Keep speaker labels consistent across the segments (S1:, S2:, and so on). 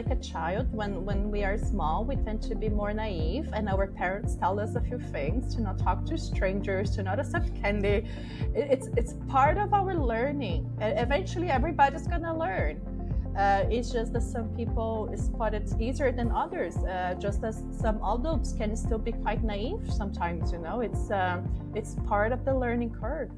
S1: like a child. When we are small, we tend to be more naive, and our parents tell us a few things: to not talk to strangers, to not accept candy. It's part of our learning. Eventually, everybody's gonna learn. It's just that some people spot it easier than others. Just as some adults can still be quite naive sometimes. It's part of the learning curve.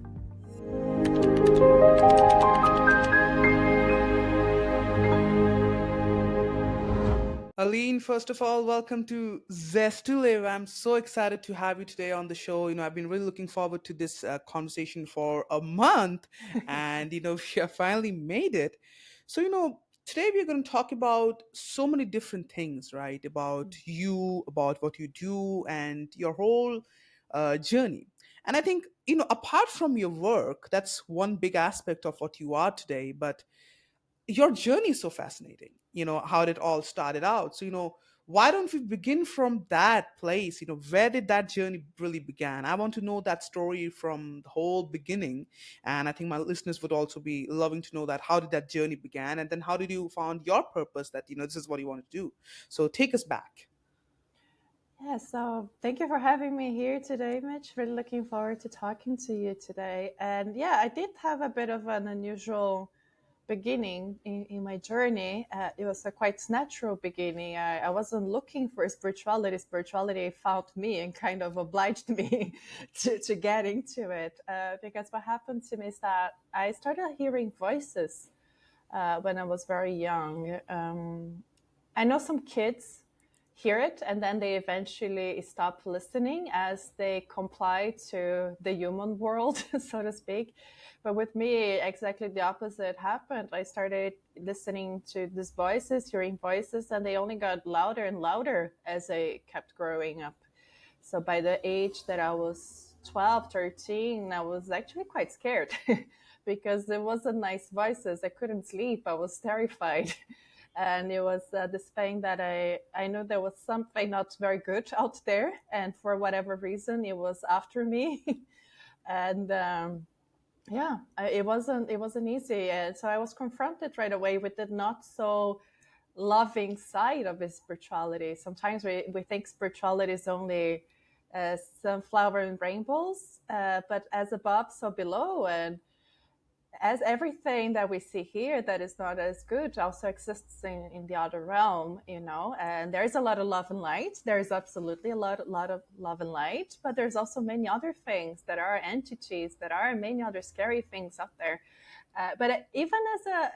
S2: Aline, first of all, welcome to Zest. I'm so excited to have you today on the show. I've been really looking forward to this conversation for a month, and we have finally made it. So, today we're going to talk about so many different things, right? About you, about what you do, and your whole journey. And I think, apart from your work, that's one big aspect of what you are today. But your journey is so fascinating, how it all started out. So, why don't we begin from that place? Where did that journey really began? I want to know that story from the whole beginning. And I think my listeners would also be loving to know that, how did that journey began, and then how did you found your purpose, that this is what you want to do. So take us back.
S1: Yeah, so thank you for having me here today, Mitch. Really looking forward to talking to you today. And yeah, I did have a bit of an unusual beginning in my journey. It was a quite natural beginning. I wasn't looking for spirituality. Spirituality found me and kind of obliged me to get into it. Because what happened to me is that I started hearing voices when I was very young. I know some kids hear it and then they eventually stop listening as they comply to the human world, so to speak. But with me, exactly the opposite happened. I started listening to these voices, hearing voices, and they only got louder and louder as I kept growing up. So by the age that I was 12, 13, I was actually quite scared because there wasn't nice voices. I couldn't sleep. I was terrified. And it was this thing that I knew there was something not very good out there. And for whatever reason, it was after me. And yeah, it wasn't easy. And so I was confronted right away with the not so loving side of his spirituality. Sometimes we think spirituality is only sunflower and rainbows, but as above, so below. And as everything that we see here that is not as good also exists in the other realm, and there's a lot of love and light. There's absolutely a lot of love and light, but there's also many other things that are entities, that are many other scary things out there. But even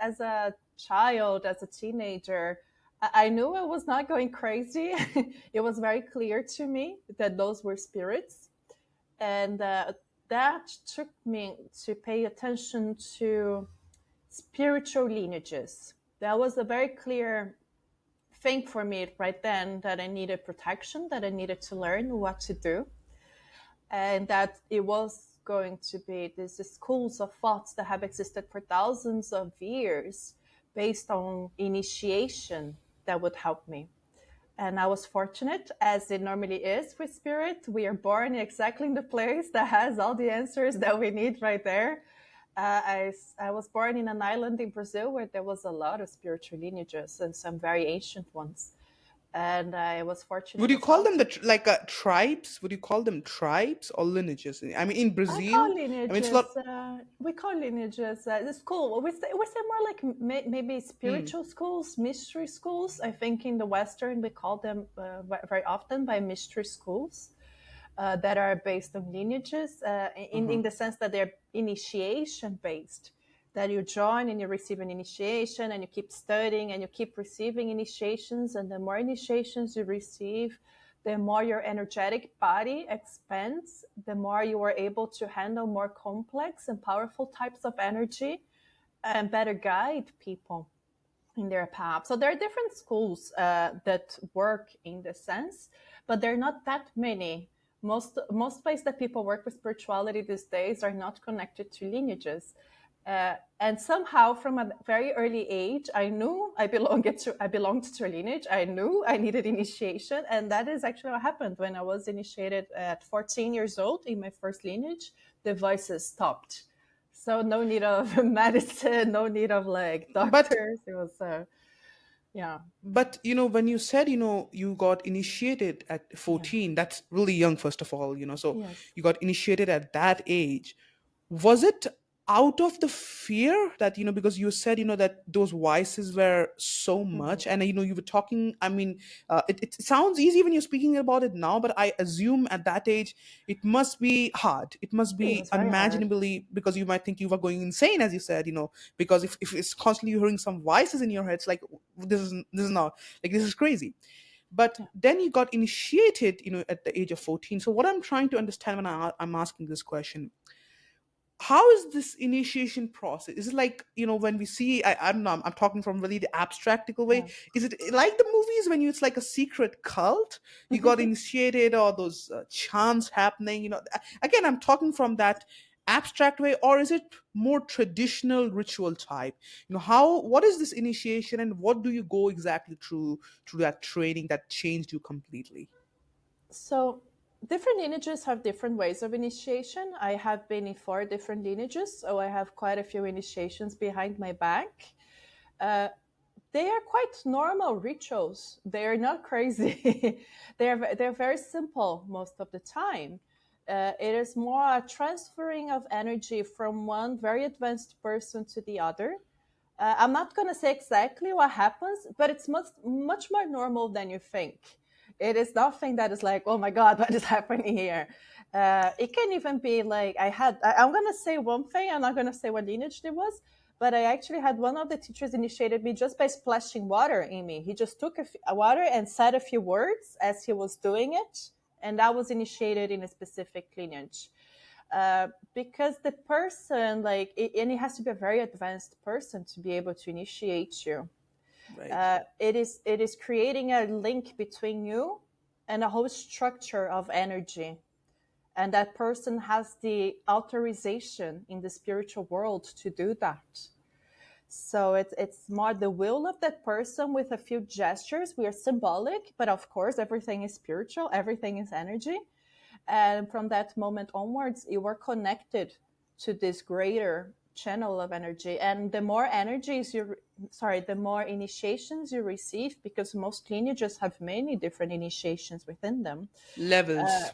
S1: as a child, as a teenager, I knew I was not going crazy. It was very clear to me that those were spirits, and that took me to pay attention to spiritual lineages. That was a very clear thing for me right then, that I needed protection, that I needed to learn what to do, and that it was going to be these schools of thoughts that have existed for thousands of years based on initiation that would help me. And I was fortunate, as it normally is with spirit. We are born exactly in the place that has all the answers that we need right there. I was born in an island in Brazil where there was a lot of spiritual lineages and some very ancient ones. And I was
S2: Would
S1: fortunate
S2: you
S1: as
S2: call
S1: well
S2: them
S1: to.
S2: tribes? Would you call them tribes or lineages? I mean, in
S1: I call
S2: Brazil, I mean, it's a lot.
S1: lineages. We call lineages the school. We say more like maybe
S2: Hmm.
S1: spiritual schools, mystery schools. I think in the Western we call them very often by mystery schools that are based on lineages, in
S2: Uh-huh.
S1: the sense that they're initiation based. That you join and you receive an initiation and you keep studying and you keep receiving initiations. And the more initiations you receive, the more your energetic body expands, the more you are able to handle more complex and powerful types of energy and better guide people in their path. So there are different schools that work in this sense, but there are not that many. Most ways that people work with spirituality these days are not connected to lineages. And somehow, from a very early age, I knew I belonged to a lineage. I knew I needed initiation, and that is actually what happened when I was initiated at 14 years old in my first lineage. The voices stopped, so no need of medicine, no need of like
S2: But
S1: doctors. It was. Yeah.
S2: But when you said you got initiated at
S1: Yeah.
S2: 14, that's really young, first of all. So
S1: Yes.
S2: you got initiated at that age. Was it out of the fear that because you said that those voices were so
S1: Hmm.
S2: much, and you were talking, I mean, it sounds easy when you're speaking about it now, but I assume at that age it must be hard, it must
S1: It
S2: be
S1: was very hard.
S2: unimaginably, because you might think you were going insane, as you said, because if it's constantly hearing some voices in your head, it's like, this is not, like, this is crazy. But
S1: Yeah.
S2: then you got initiated at the age of 14. So what I'm trying to understand when I'm asking this question, how is this initiation process? Is it like when we see, I don't know, I'm talking from really the abstractical way,
S1: Yeah.
S2: is it like the movies when it's like a secret cult, you got initiated, or those chants happening, again, I'm talking from that abstract way, or is it more traditional ritual type? How, what is this initiation, and what do you go exactly through that training that changed you completely?
S1: So different lineages have different ways of initiation. I have been in four different lineages, so I have quite a few initiations behind my back. Uh, they are quite normal rituals. They are not crazy. They're very simple most of the time. It is more a transferring of energy from one very advanced person to the other. I'm not going to say exactly what happens, but it's much more normal than you think. It is nothing that is like, oh my God, what is happening here? It can even be like I'm going to say one thing, I'm not going to say what lineage it was, but I actually had one of the teachers initiated me just by splashing water in me. He just took a water and said a few words as he was doing it. And I was initiated in a specific lineage because the person and it has to be a very advanced person to be able to initiate you.
S2: Right.
S1: It is creating a link between you and a whole structure of energy, and that person has the authorization in the spiritual world to do that. So it's more the will of that person with a few gestures. We are symbolic, but of course everything is spiritual, everything is energy. And from that moment onwards, you are connected to this greater channel of energy. And the more energies the more initiations you receive, because most lineages have many different initiations within them.
S2: Levels.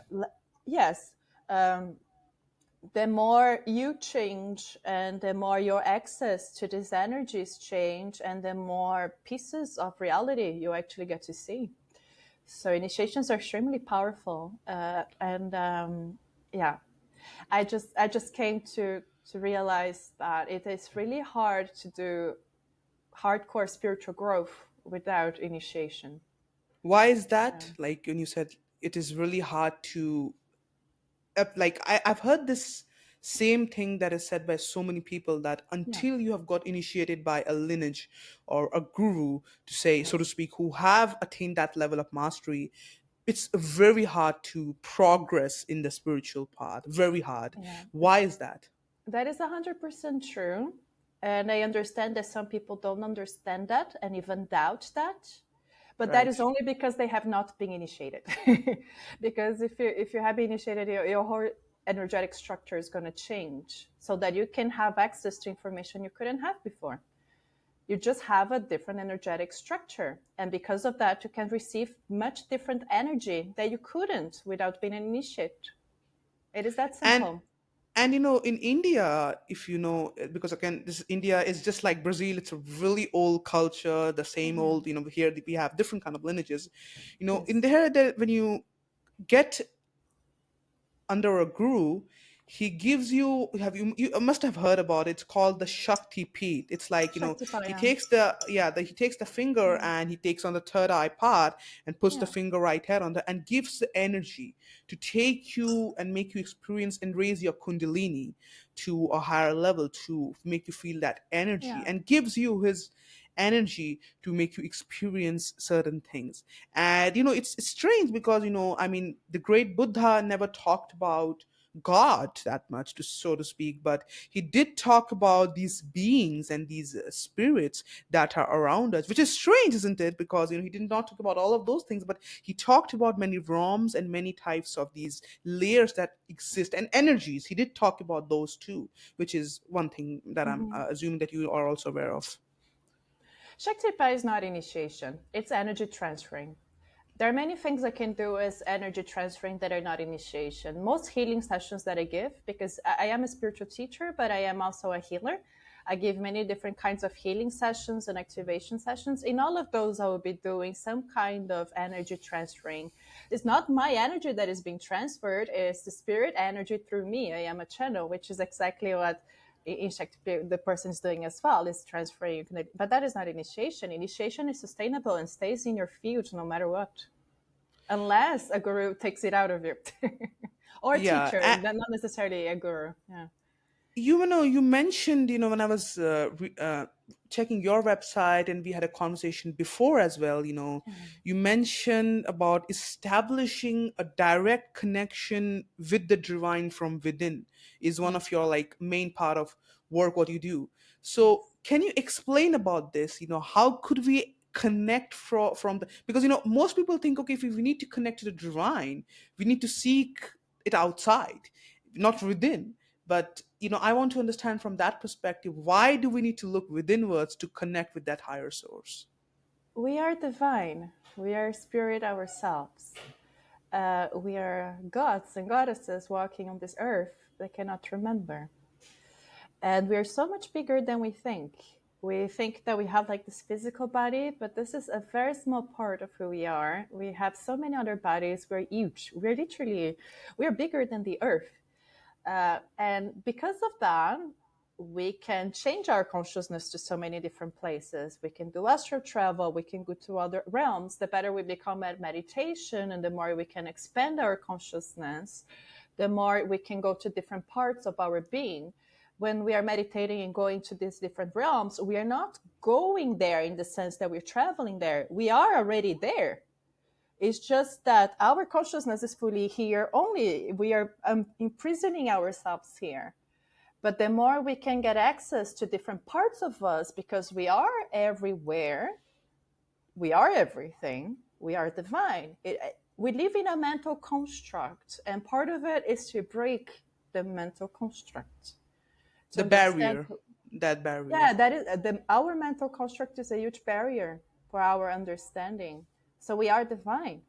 S1: Yes. Um, the more you change and the more your access to these energies change, and the more pieces of reality you actually get to see. So initiations are extremely powerful, and yeah, I just came to realize that it is really hard to do hardcore spiritual growth without initiation.
S2: Why is that?
S1: Um,
S2: Like when you said it is really hard to, like, I've heard this same thing that is said by so many people, that
S1: yeah,
S2: until you have got initiated by a lineage or a guru, to say, so to speak, who have attained that level of mastery, it's very hard to progress in the spiritual path. Very hard.
S1: yeah,
S2: Why is that?
S1: that is 100% true, and I understand that some people don't understand that and even doubt that. But that is
S2: Right.
S1: only because they have not been initiated. Because if you have been initiated, your whole energetic structure is going to change so that you can have access to information you couldn't have before. You just have a different energetic structure, and because of that you can receive much different energy that you couldn't without being an initiate. It is that
S2: and
S1: simple.
S2: and in India, if you know, because again, this India is just like Brazil, it's a really old culture, the same
S1: Yeah.
S2: old, here we have different kind of lineages. In
S1: Yes.
S2: there, when you get under a guru, he gives you, you must have heard about it, it's called the Shakti Peeth. It's like, he
S1: Shaktipaya.
S2: takes he takes the finger,
S1: Yeah.
S2: and he takes on the third eye part, and puts the
S1: Yeah.
S2: finger right here on the, and gives the energy to take you and make you experience and raise your kundalini to a higher level, to make you feel that energy,
S1: Yeah.
S2: and gives you his energy to make you experience certain things. And it's strange, because I mean, the great Buddha never talked about God that much, to so to speak, but he did talk about these beings and these spirits that are around us, which is strange, isn't it? Because he did not talk about all of those things, but he talked about many realms and many types of these layers that exist, and energies. He did talk about those too, which is one thing that I'm
S1: Mhm.
S2: assuming that you are also aware of.
S1: Shaktipa is not initiation, it's energy transferring. There are many things I can do as energy transferring that are not initiation. Most healing sessions that I give, because I am a spiritual teacher, but I am also a healer. I give many different kinds of healing sessions and activation sessions. In all of those, I will be doing some kind of energy transferring. It's not my energy that is being transferred, it's the spirit energy through me. I am a channel, which is exactly what in Shakespeare the person is doing as well, is transferring. But that is not initiation. Initiation is sustainable and stays in your field no matter what, unless a guru takes it out of you. Or a
S2: Yeah,
S1: teacher, not necessarily a guru. Yeah.
S2: you mentioned, when I was checking your website, and we had a conversation before as well, you mentioned about establishing a direct connection with the divine from within is one of
S1: Yes.
S2: your like main part of work, what you do. So
S1: Yes.
S2: can you explain about this? How could we connect from the, because most people think, okay, if we need to connect to the divine, we need to seek it outside, not within. But I want to understand from that perspective, why do we need to look withinwards to connect with that higher source?
S1: We are divine. We are spirit ourselves. We are gods and goddesses walking on this earth that cannot remember. And we are so much bigger than we think. We think that we have like this physical body, but this is a very small part of who we are. We have so many other bodies. We're huge. We're bigger than the earth. And because of that, we can change our consciousness to so many different places. We can do astral travel. We can go to other realms. The better we become at meditation and the more we can expand our consciousness, the more we can go to different parts of our being. When we are meditating and going to these different realms, we are not going there in the sense that we're traveling there. We are already there. It's just that our consciousness is fully here only. We are imprisoning ourselves here. But the more we can get access to different parts of us, because we are everywhere, we are everything, we are divine. We live in a mental construct, and part of it is to break the mental construct, to
S2: The
S1: understand.
S2: barrier, that barrier.
S1: Yeah, that is our mental construct is a huge barrier for our understanding. So we are divine.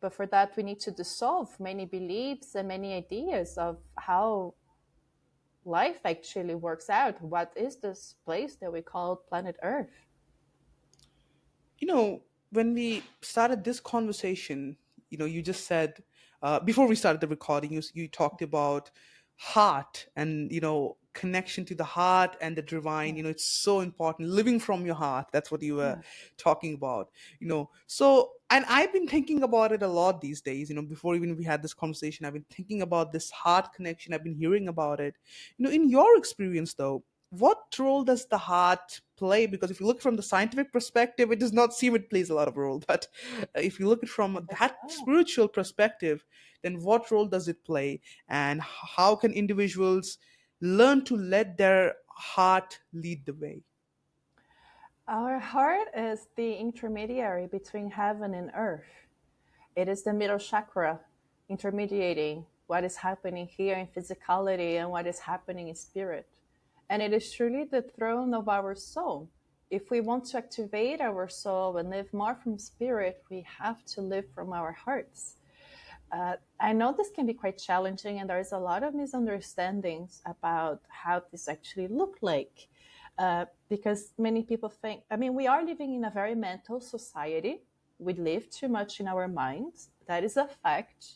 S1: But for that, we need to dissolve many beliefs and many ideas of how life actually works out. What is this place that we call planet Earth?
S2: When we started this conversation, you just said, before we started the recording, you talked about heart and connection to the heart and the divine.
S1: Yeah,
S2: It's so important, living from your heart. That's what you were
S1: yeah,
S2: talking about. So, and I've been thinking about it a lot these days. Before even we had this conversation, I've been thinking about this heart connection. I've been hearing about it. In your experience though, what role does the heart play? Because if you look from the scientific perspective, it does not seem it plays a lot of role. But if you look at
S1: it
S2: from
S1: does
S2: that
S1: not.
S2: spiritual perspective, then what role does it play? And how can individuals learn to let their heart lead the way?
S1: Our heart is the intermediary between heaven and earth. It is the middle chakra, intermediating what is happening here in physicality and what is happening in spirit. And it is truly the throne of our soul. If we want to activate our soul and live more from spirit, we have to live from our hearts. I know this can be quite challenging, and there's a lot of misunderstandings about how this actually look like. Because many people think, I mean, we are living in a very mental society. We live too much in our minds. That is a fact.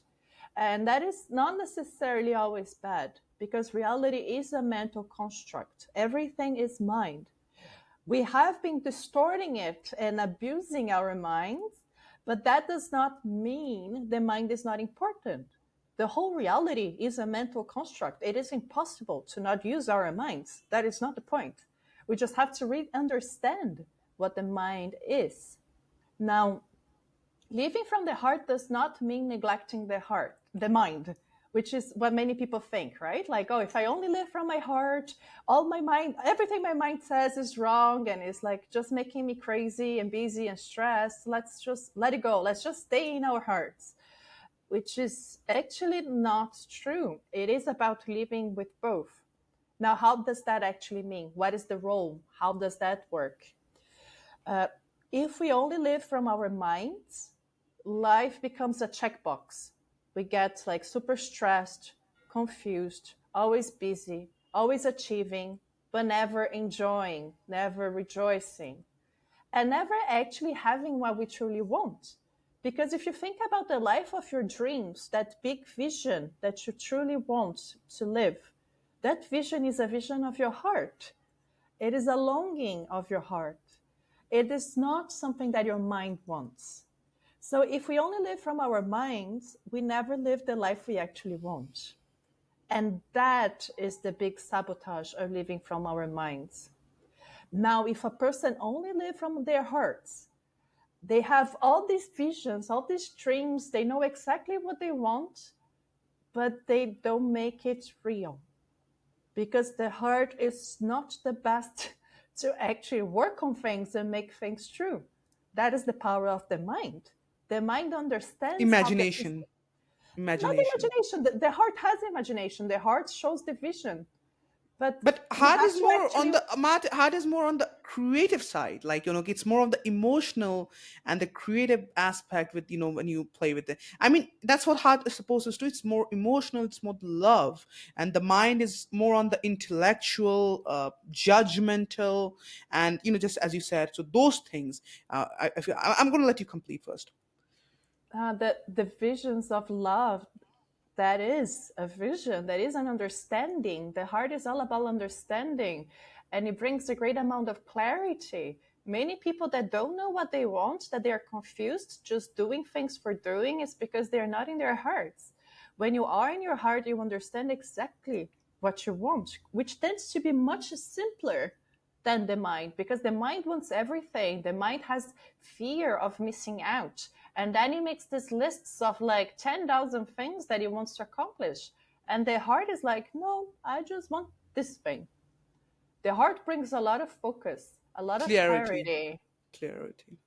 S1: And that is not necessarily always bad, because reality is a mental construct. Everything is mind. We have been distorting it and abusing our minds, but that does not mean the mind is not important. The whole reality is a mental construct. It is impossible to not use our minds. That is not the point. We just have to understand what the mind is. Now, living from the heart does not mean neglecting the mind, which is what many people think, right? Like, oh, if I only live from my heart, everything my mind says is wrong and is like just making me crazy and busy and stressed. Let's just let it go. Let's just stay in our hearts, which is actually not true. It is about living with both. Now, how does that actually mean? What is the role? How does that work? Uh, if we only live from our minds, life becomes a checkbox. We get like super stressed, confused, always busy, always achieving, but never enjoying, never rejoicing, and never actually having what we truly want. Because if you think about the life of your dreams, that big vision that you truly want to live, that vision is a vision of your heart. It is a longing of your heart. It is not something that your mind wants. So if we only live from our minds, we never live the life we actually want. And that is the big sabotage of living from our minds. Now, if a person only lives from their hearts, they have all these visions, all these dreams, they know exactly what they want, but they don't make it real because the heart is not the best to actually work on things and make things true. That is the power of the mind. The mind understands how the
S2: Imagination.
S1: not
S2: Imagination.
S1: imagination. The heart has imagination. The heart shows the vision, but
S2: But
S1: we
S2: heart
S1: have
S2: is
S1: to
S2: more on
S1: actually.
S2: the heart is more on the creative side. Like, it's more of the emotional and the creative aspect with, when you play with it. I mean, that's what heart is supposed to do. It's more emotional, it's more love. And the mind is more on the intellectual, judgmental, and, just as you said. So those things, I'm going to let you complete first.
S1: The visions of love, that is a vision, that is an understanding. The heart is all about understanding, and it brings a great amount of clarity. Many people that don't know what they want, that they are confused just doing things for doing, is because they're not in their hearts. When you are in your heart, you understand exactly what you want, which tends to be much simpler than the mind, because the mind wants everything. The mind has fear of missing out, and then he makes these lists of like 10,000 things that he wants to accomplish, and the heart is like, no, I just want this thing. The heart brings a lot of focus, a lot of
S2: Clarity.
S1: clarity.
S2: Clarity.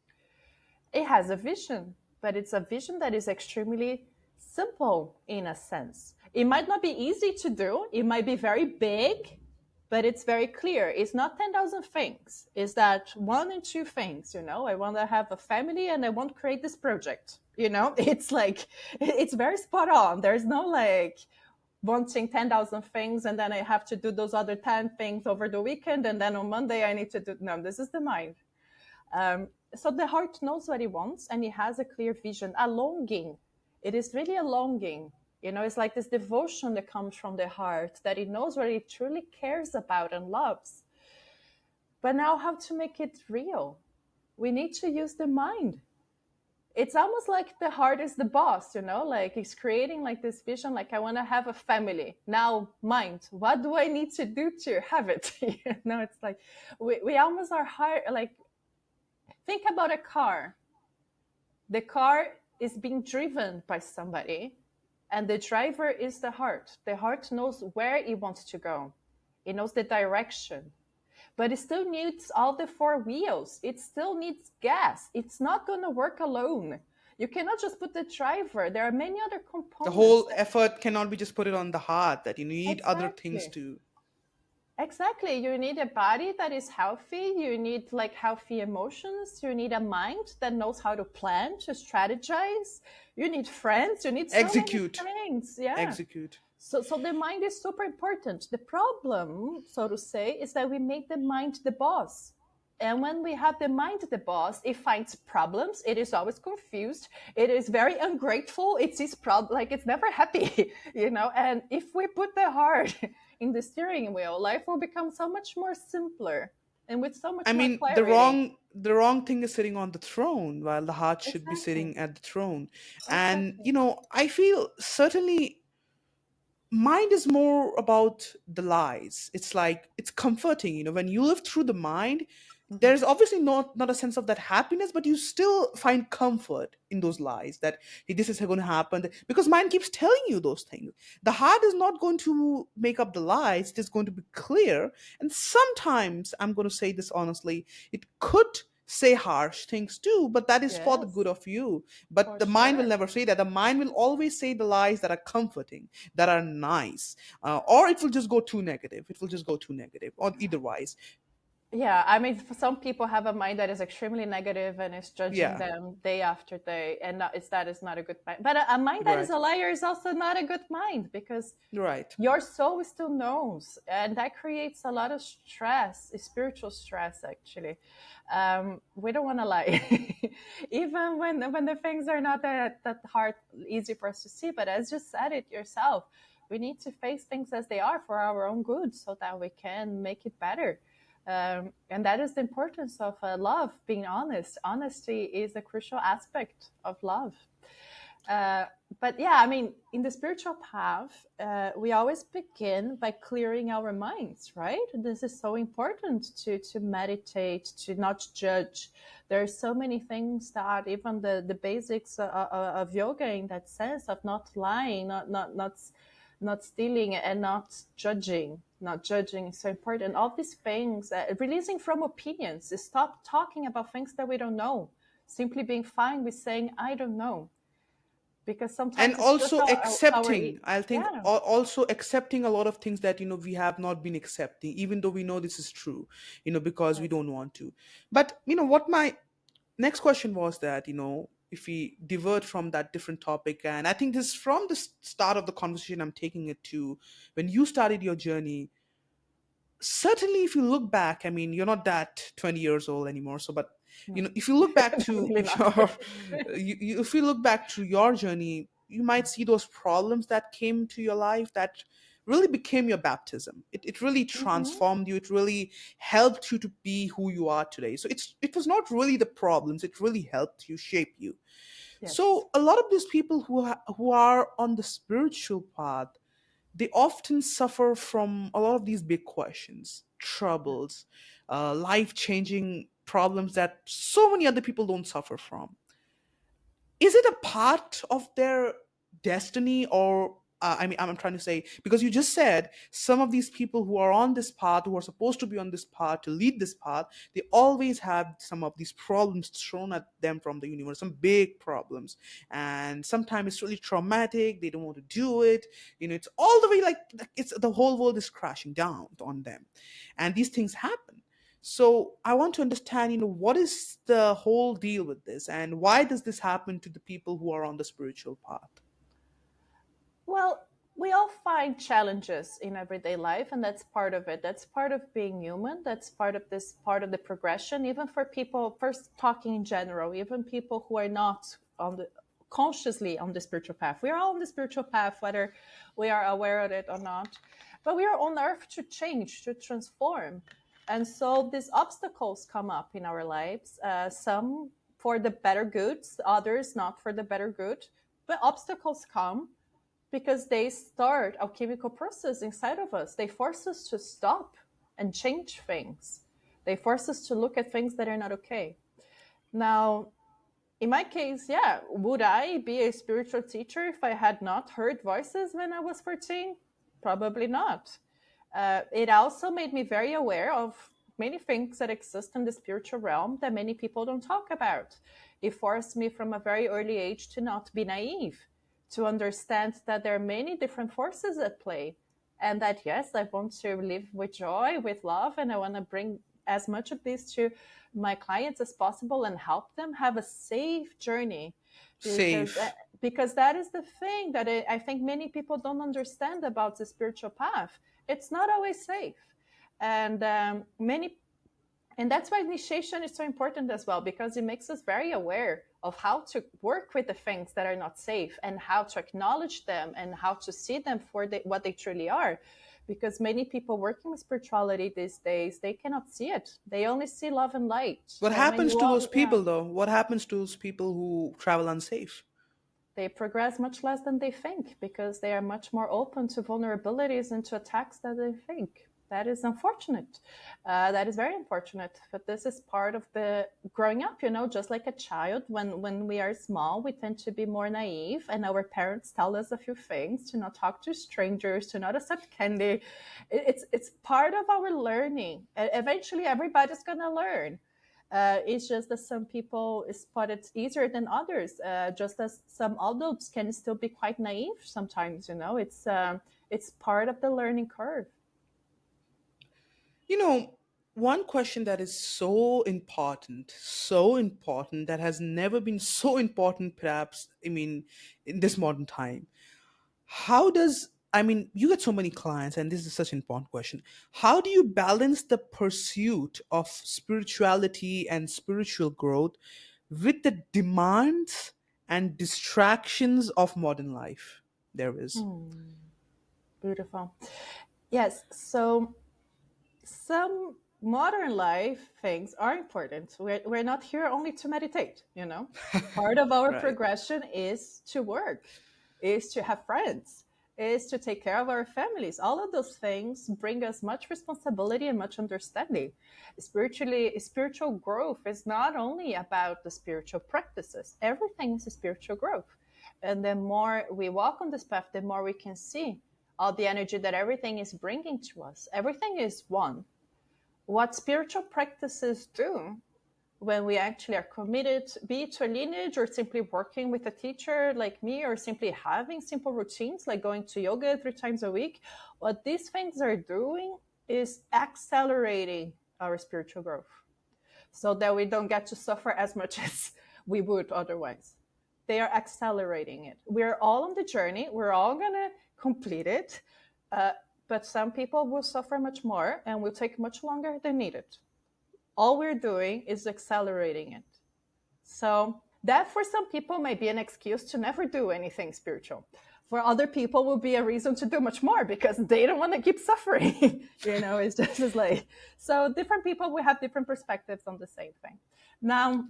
S1: It has a vision, but it's a vision that is extremely simple in a sense. It might not be easy to do, it might be very big, but it's very clear. It's not 10,000 things. It's that one and two things, I want to have a family and I want to create this project. It's like, it's very spot on. There's no like wanting 10,000 things and then I have to do those other 10 things over the weekend and then on Monday I need to do. No, this is the mind. So the heart knows what it wants and it has a clear vision, a longing. It is really a longing. It's like this devotion that comes from the heart, that it knows what it truly cares about and loves. But now, how to make it real? We need to use the mind. It's almost like the heart is the boss, like it's creating like this vision, like I want to have a family. Now, mind, what do I need to do to have it? It's like we almost are hard, like think about a car. The car is being driven by somebody, and the driver is the heart. The heart knows where it wants to go, it knows the direction, but it still needs all the four wheels. It still needs gas. It's not going to work alone. You cannot just put the driver. There are many other
S2: The
S1: components.
S2: whole effort cannot be just put it on the heart, that you need other things
S1: Exactly.
S2: too.
S1: Exactly. You need a body that is healthy. You need like healthy emotions. You need a mind that knows how to plan, to strategize. You need friends. You need so many
S2: Execute.
S1: things. Yeah.
S2: Execute.
S1: So the mind is super important. The problem, so to say, is that we make the mind the boss. And when we have the mind the boss, it finds problems. It is always confused. It is very ungrateful. It sees problem, like it's never happy, And if we put the heart in the steering wheel, life will become so much more simpler and with so
S2: I
S1: much more
S2: mean, the
S1: clarity.
S2: wrong thing is sitting on the throne, while the heart should be
S1: Exactly.
S2: sitting at the throne. And
S1: Exactly.
S2: I feel certainly mind is more about the lies. It's like it's comforting, when you live through the mind.
S1: Mhm.
S2: There's obviously not a sense of that happiness, but you still find comfort in those lies, that, hey, this is going to happen, because mind keeps telling you those things. The heart is not going to make up the lies. It is going to be clear. And sometimes, I'm going to say this honestly, it could say harsh things too, but that is for the good
S1: Yes,
S2: of you. But
S1: for
S2: the mind will
S1: sure.
S2: never say that. The mind will always say the lies that are comforting, that are nice, or it will just go too negative. It will just go too negative, or eitherwise.
S1: Yeah, I mean, for some people have a mind that is extremely negative and is judging
S2: Yeah,
S1: them day after day, and that is not a good mind. But a mind that is
S2: right,
S1: a liar is also not a good mind, because
S2: right.
S1: your soul still knows, and that creates a lot of stress, spiritual stress. Actually, we don't want to lie, even when the things are not that hard, easy for us to see. But as you said it yourself, we need to face things as they are for our own good, so that we can make it better. And that is the importance of love, being honest. Honesty is a crucial aspect of love. Uh, but yeah, I mean, in the spiritual path, we always begin by clearing our minds, right? This is so important to meditate, to not judge. There are so many things that even the basics of yoga, in that sense of not lying, not stealing, and not judging. Not judging is so important. All these things, releasing from opinions, stop talking about things that we don't know. Simply being fine with saying, I don't know, because
S2: And
S1: sometimes it's just
S2: also
S1: our
S2: accepting, I think,
S1: yeah.
S2: also accepting a lot of things that we have not been accepting, even though we know this is true, because we
S1: Yes.
S2: don't want to. But what my next question was that, if we divert from that different topic, and I think this from the start of the conversation, I'm taking it to when you started your journey. Certainly, if you look back, I mean, you're not that 20 years old anymore, so, but
S1: No.
S2: if you look back to
S1: Definitely not.
S2: your if you look back to your journey, you might see those problems that came to your life that really became your baptism. It really
S1: Hmm.
S2: transformed you. It really helped you to be who you are today. So it was not really the problems, it really helped you shape you.
S1: Yes.
S2: So a lot of these people who are on the spiritual path, they often suffer from a lot of these big questions, troubles, life changing problems that so many other people don't suffer from. Is it a part of their destiny, or I mean, I'm trying to say, because you just said some of these people who are on this path, who are supposed to be on this path to lead this path, they always have some of these problems thrown at them from the universe, some big problems, and sometimes it's really traumatic. They don't want to do it. It's all the way like it's the whole world is crashing down on them, and these things happen. So I want to understand, what is the whole deal with this, and why does this happen to the people who are on the spiritual path?
S1: Well, we all find challenges in everyday life, and that's part of it. That's part of being human. That's part of the progression. Even for people, first talking in general, even people who are not on the consciously on the spiritual path. We are all on the spiritual path, whether we are aware of it or not. But we are on earth to change, to transform. And so these obstacles come up in our lives, some for the better goods, others not for the better good. But obstacles come because they start a chemical process inside of us. They force us to stop and change things. They force us to look at things that are not okay. Now, in my case, yeah, would I be a spiritual teacher if I had not heard voices when I was 14? Probably not. It also made me very aware of many things that exist in the spiritual realm that many people don't talk about. It forced me from a very early age to not be naive, to understand that there are many different forces at play. And that, yes, I want to live with joy, with love, and I want to bring as much of this to my clients as possible and help them have a safe journey, because
S2: Safe.
S1: because that is the thing that I think many people don't understand about the spiritual path. It's not always safe, and many and that's why initiation is so important as well, because it makes us very aware of how to work with the things that are not safe, and how to acknowledge them, and how to see them for what they truly are. Because many people working with spirituality these days, they cannot see it. They only see love and light.
S2: What
S1: And when
S2: happens
S1: you
S2: to those
S1: all, yeah,
S2: people, though? What happens to those people who travel unsafe?
S1: they progress much less than they think, because they are much more open to vulnerabilities and to attacks than they think. That is unfortunate. That is very unfortunate. But this is part of the growing up, just like a child. When we are small, we tend to be more naive, and our parents tell us a few things: to not talk to strangers, to not accept candy. It's part of our learning. Eventually, everybody's gonna learn. It's just that some people spot it easier than others. Just as some adults can still be quite naive sometimes. It's part of the learning curve.
S2: You know, One question that is so important, that has never been so important, perhaps, I mean, in this modern time. How does, I mean, you get so many clients, and this is such an important question. How do you balance the pursuit of spirituality and spiritual growth with the demands and distractions of modern life? There is.
S1: Hmm, beautiful. Yes, so some modern life things are important. We're not here only to meditate, you know. Part of our
S2: Right.
S1: progression is to work, is to have friends, is to take care of our families. All of those things bring us much responsibility and much understanding. Spiritual growth is not only about the spiritual practices. Everything is a spiritual growth. And the more we walk on this path, the more we can see all the energy that everything is bringing to us. Everything is one. What spiritual practices do when we actually are committed, be it to a lineage or simply working with a teacher like me, or simply having simple routines like going to yoga 3 times a week, what these things are doing is accelerating our spiritual growth so that we don't get to suffer as much as we would otherwise. They are accelerating it. We're all on the journey. We're all going to complete it. Uh, but some people will suffer much more and will take much longer than needed. All we're doing is accelerating it. So that for some people might be an excuse to never do anything spiritual. For other people will be a reason to do much more because they don't want to keep suffering. It's just like, so different people will have different perspectives on the same thing. Now,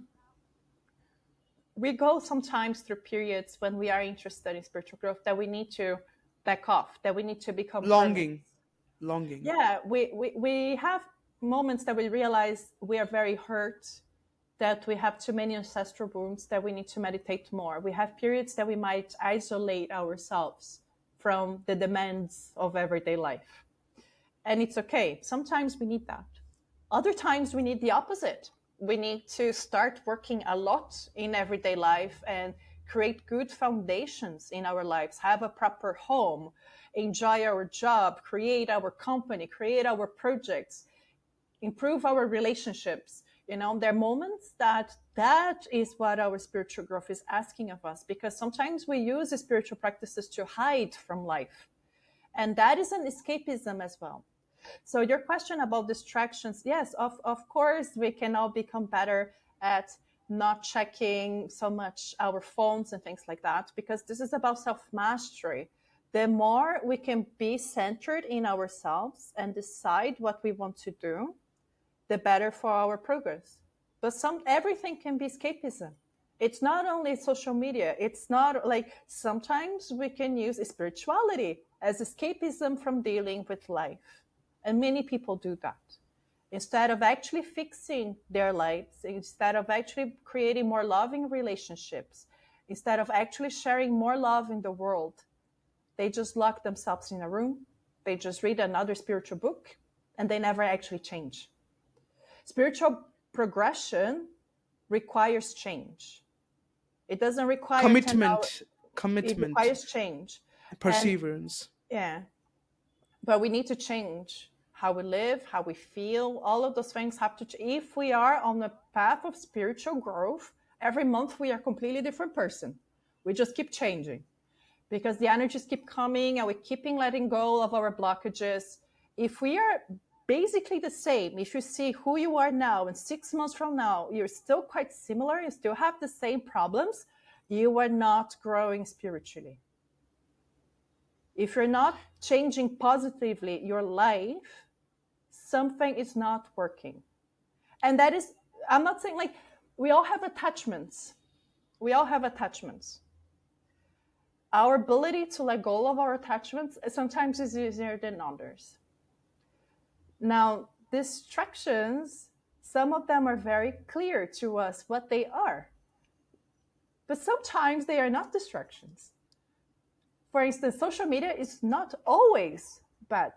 S1: we go sometimes through periods when we are interested in spiritual growth that we need to back off, that we need to become hermits.
S2: Longing. Longing.
S1: Yeah, we have moments that we realize we are very hurt, that we have too many ancestral wounds, that we need to meditate more. We have periods that we might isolate ourselves from the demands of everyday life. And it's okay. Sometimes we need that. Other times we need the opposite. We need to start working a lot in everyday life and create good foundations in our lives, have a proper home, enjoy our job, create our company, create our projects, improve our relationships. There are moments that is what our spiritual growth is asking of us, because sometimes we use the spiritual practices to hide from life, and that is an escapism as well. So your question about distractions, yes, of course we can all become better at not checking so much our phones and things like that, because this is about self-mastery. The more we can be centered in ourselves and decide what we want to do, the better for our progress. But everything can be escapism. It's not only social media. It's not like, sometimes we can use spirituality as escapism from dealing with life. And many people do that. Instead of actually fixing their lives, instead of actually creating more loving relationships, instead of actually sharing more love in the world, they just lock themselves in a room, they just read another spiritual book, and they never actually change. Spiritual progression requires change. It doesn't require 10 hours.
S2: Commitment.
S1: It
S2: Commitment.
S1: requires change. And
S2: Perseverance.
S1: yeah, but we need to change how we live, how we feel. All of those things have to if we are on the path of spiritual growth, every month we are a completely different person. We just keep changing because the energies keep coming and we keeping letting go of our blockages. If we are basically the same, if you see who you are now and 6 months from now, you're still quite similar, you still have the same problems, you are not growing spiritually. If you're not changing positively your life, something is not working. And that is, I'm not saying like, we all have attachments. We all have attachments. Our ability to let go of our attachments sometimes is easier than others. Now, distractions, some of them are very clear to us what they are. But sometimes they are not distractions. For instance, social media is not always bad.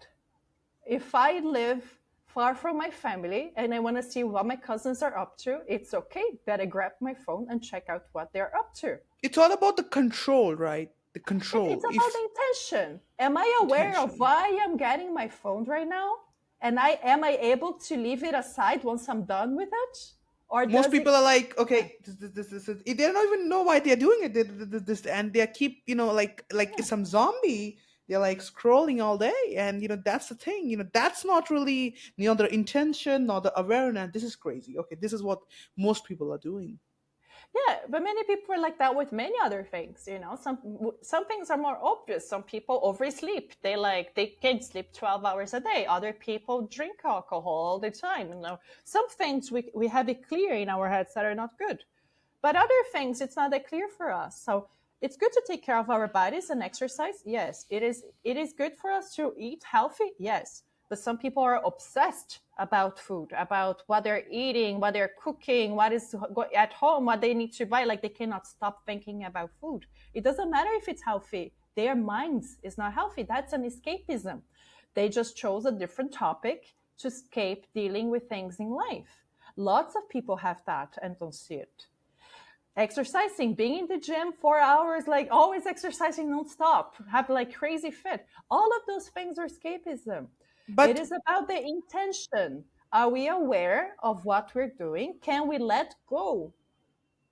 S1: If I live far from my family and I want to see what my cousins are up to, it's okay that I grab my phone and check out what they're up to.
S2: It's all about the control, right? The
S1: It's
S2: control.
S1: about
S2: If
S1: the intention. Am I aware of
S2: intention.
S1: why I'm getting my phone right now? And I am I able to leave it aside once I'm done with it, or
S2: Most
S1: does it?
S2: people are like,
S1: Yeah,
S2: okay, they don't even know why they're doing it. And they keep, like
S1: yeah.
S2: it's some zombie. They're like scrolling all day, and that's the thing. That's not really the intention nor the awareness. This is crazy. Okay, this is what most people are doing.
S1: Yeah, but many people are like that with many other things. Some things are more obvious. Some people oversleep. They can sleep 12 hours a day. Other people drink alcohol all the time. Some things we have it clear in our heads that are not good. But other things, it's not that clear for us. So it's good to take care of our bodies and exercise. Yes, it is. It is good for us to eat healthy. Yes, but some people are obsessed about food, about what they're eating, what they're cooking, what is at home, what they need to buy. Like they cannot stop thinking about food. It doesn't matter if it's healthy. Their minds is not healthy. That's an escapism. They just chose a different topic to escape dealing with things in life. Lots of people have that and don't see it. Exercising, being in the gym 4 hours, like always exercising nonstop, have like crazy fit. All of those things are escapism. It
S2: But
S1: is about the intention. Are we aware of what we're doing? Can we let go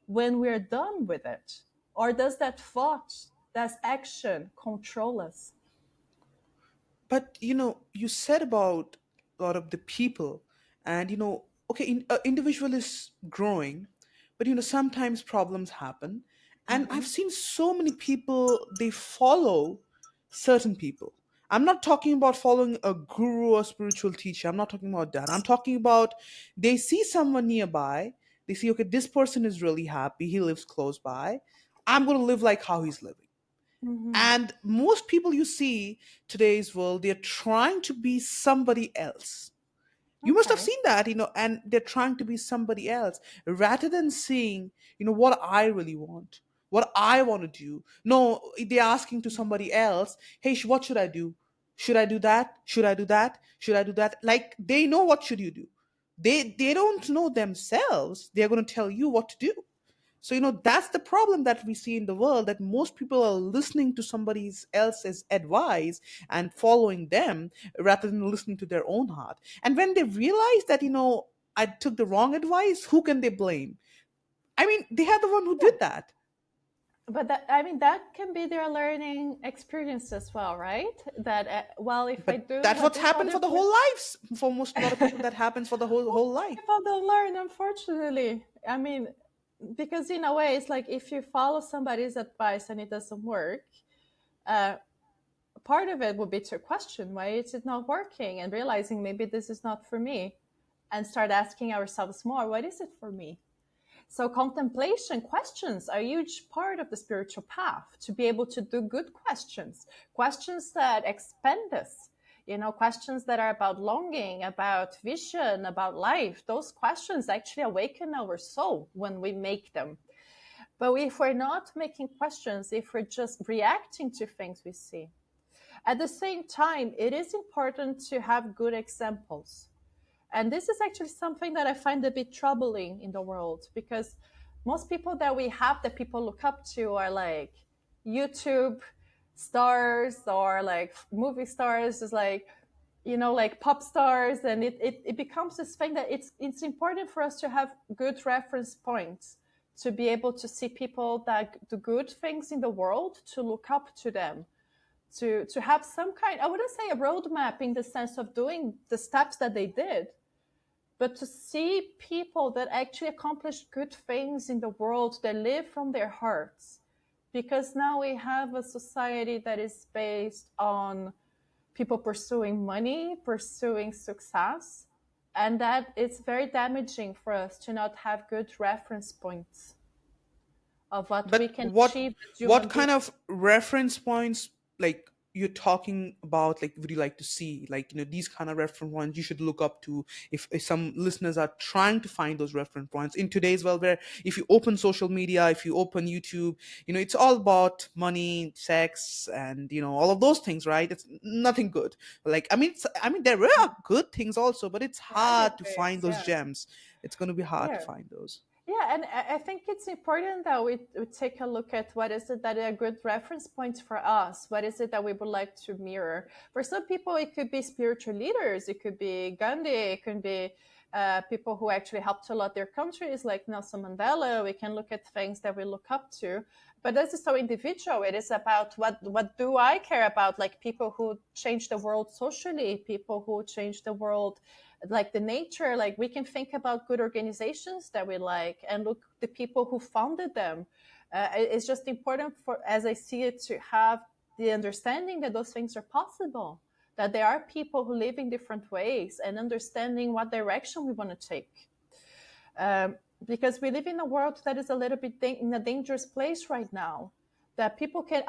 S1: when we're done with it? Or does that thought, that action control us?
S2: But you said about a lot of the people, and okay, individual is growing, but sometimes problems happen, and I've
S1: Hmm.
S2: seen so many people, they follow certain people. I'm not talking about following a guru or spiritual teacher. I'm not talking about that. I'm talking about they see someone nearby. They see, okay, this person is really happy. He lives close by. I'm going to live like how he's living.
S1: Hmm.
S2: And most people you see today's world, they're trying to be somebody else. You must have
S1: Okay.
S2: seen that, and they're trying to be somebody else rather than seeing, what I really want, what I want to do. No, they're asking to somebody else, hey, what should I do? Should I do that? Should I do that? Should I do that? Like they know what should you do. They don't know themselves. They're going to tell you what to do. So, that's the problem that we see in the world, that most people are listening to somebody else's advice and following them rather than listening to their own heart. And when they realize that, I took the wrong advice, who can they blame? I mean, they are the one who did
S1: Yeah.
S2: that.
S1: But that, I mean, that can be their learning experience as well, right? That, well, if I
S2: But
S1: do
S2: that's
S1: what
S2: what's
S1: this
S2: happened
S1: other
S2: for the
S1: person,
S2: whole lives. For most, a lot of people, that happens for the whole
S1: most
S2: life.
S1: people don't learn, unfortunately. I mean, because in a way, it's like if you follow somebody's advice and it doesn't work, uh, part of it would be to question why is it not working and realizing maybe this is not for me, and start asking ourselves more, what is it for me? So contemplation questions are a huge part of the spiritual path, to be able to do good questions, questions that expand us, questions that are about longing, about vision, about life. Those questions actually awaken our soul when we make them. But if we're not making questions, if we're just reacting to things we see, at the same time, it is important to have good examples. And this is actually something that I find a bit troubling in the world, because most people that we have that people look up to are like YouTube stars or like movie stars, is like, like pop stars. And it becomes this thing that it's important for us to have good reference points, to be able to see people that do good things in the world, to look up to them, to have some kind, I wouldn't say a roadmap in the sense of doing the steps that they did, but to see people that actually accomplished good things in the world, that live from their hearts. Because now we have a society that is based on people pursuing money, pursuing success, and that it's very damaging for us to not have good reference points of what we
S2: But
S1: can
S2: what
S1: achieve as
S2: what
S1: human
S2: kind
S1: beings.
S2: of reference points, like, you're talking about, like, would you like to see, like, these kind of reference points you should look up to, if some listeners are trying to find those reference points in today's world, where if you open social media, if you open YouTube, it's all about money, sex, and all of those things, right? It's nothing good. Like, I mean there are good things also, but it's
S1: There are good
S2: hard to find
S1: things,
S2: those
S1: yes.
S2: gems. It's going to be hard to
S1: Yeah.
S2: find those.
S1: Yeah, and I think it's important that we take a look at what is it that are good reference points for us. What is it that we would like to mirror? For some people, it could be spiritual leaders. It could be Gandhi. It could be people who actually helped a lot their countries, like Nelson Mandela. We can look at things that we look up to. But this is so individual. It is about what do I care about? Like people who change the world socially, people who change the world like the nature, like we can think about good organizations that we like and look the people who founded them. It's just important for, as I see it, to have the understanding that those things are possible, that there are people who live in different ways, and understanding what direction we want to take. Because we live in a world that is a little bit in a dangerous place right now, that people can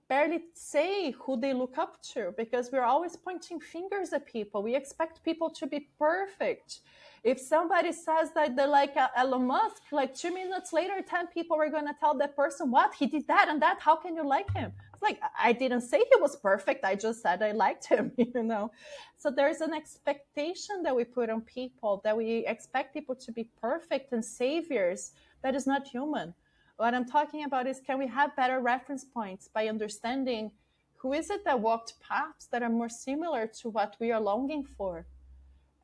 S1: barely say who they look up to, because we're always pointing fingers at people. We expect people to be perfect. If somebody says that they like Elon Musk, like 2 minutes later 10 people are going to tell that person, what, he did that and that, how can you like him? It's like, I didn't say he was perfect, I just said I liked him. So there's an expectation that we put on people, that we expect people to be perfect and saviors. That is not human. What I'm talking about is, can we have better reference points by understanding who is it that walked paths that are more similar to what we are longing for,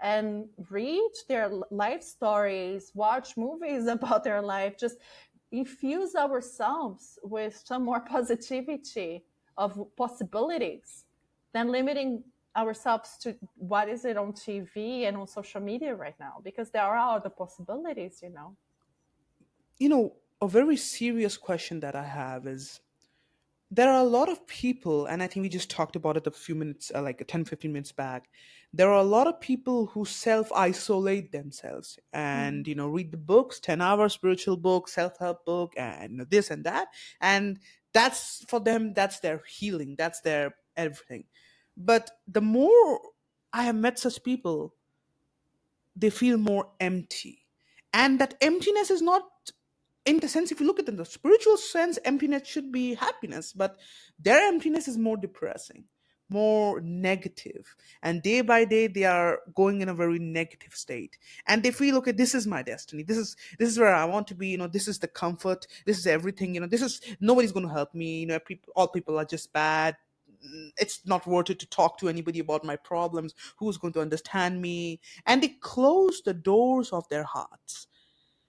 S1: and read their life stories, watch movies about their life, just infuse ourselves with some more positivity of possibilities than limiting ourselves to what is it on TV and on social media right now, because there are other possibilities.
S2: A very serious question that I have is, there are a lot of people, and I think we just talked about it a few minutes, like 10, 15 minutes back. There are a lot of people who self isolate themselves and,
S1: Mm.
S2: read the books, 10-hour spiritual book, self help book, and this and that. And that's for them, that's their healing, that's their everything. But the more I have met such people, they feel more empty. And that emptiness is not, in the sense, if you look at it in the spiritual sense, emptiness should be happiness, but their emptiness is more depressing, more negative. And day by day they are going in a very negative state, and they feel, okay, this is my destiny, this is where I want to be, this is the comfort, this is everything, this is, nobody's going to help me, all people are just bad. It's not worth it to talk to anybody about my problems. Who's going to understand me? And they close the doors of their hearts.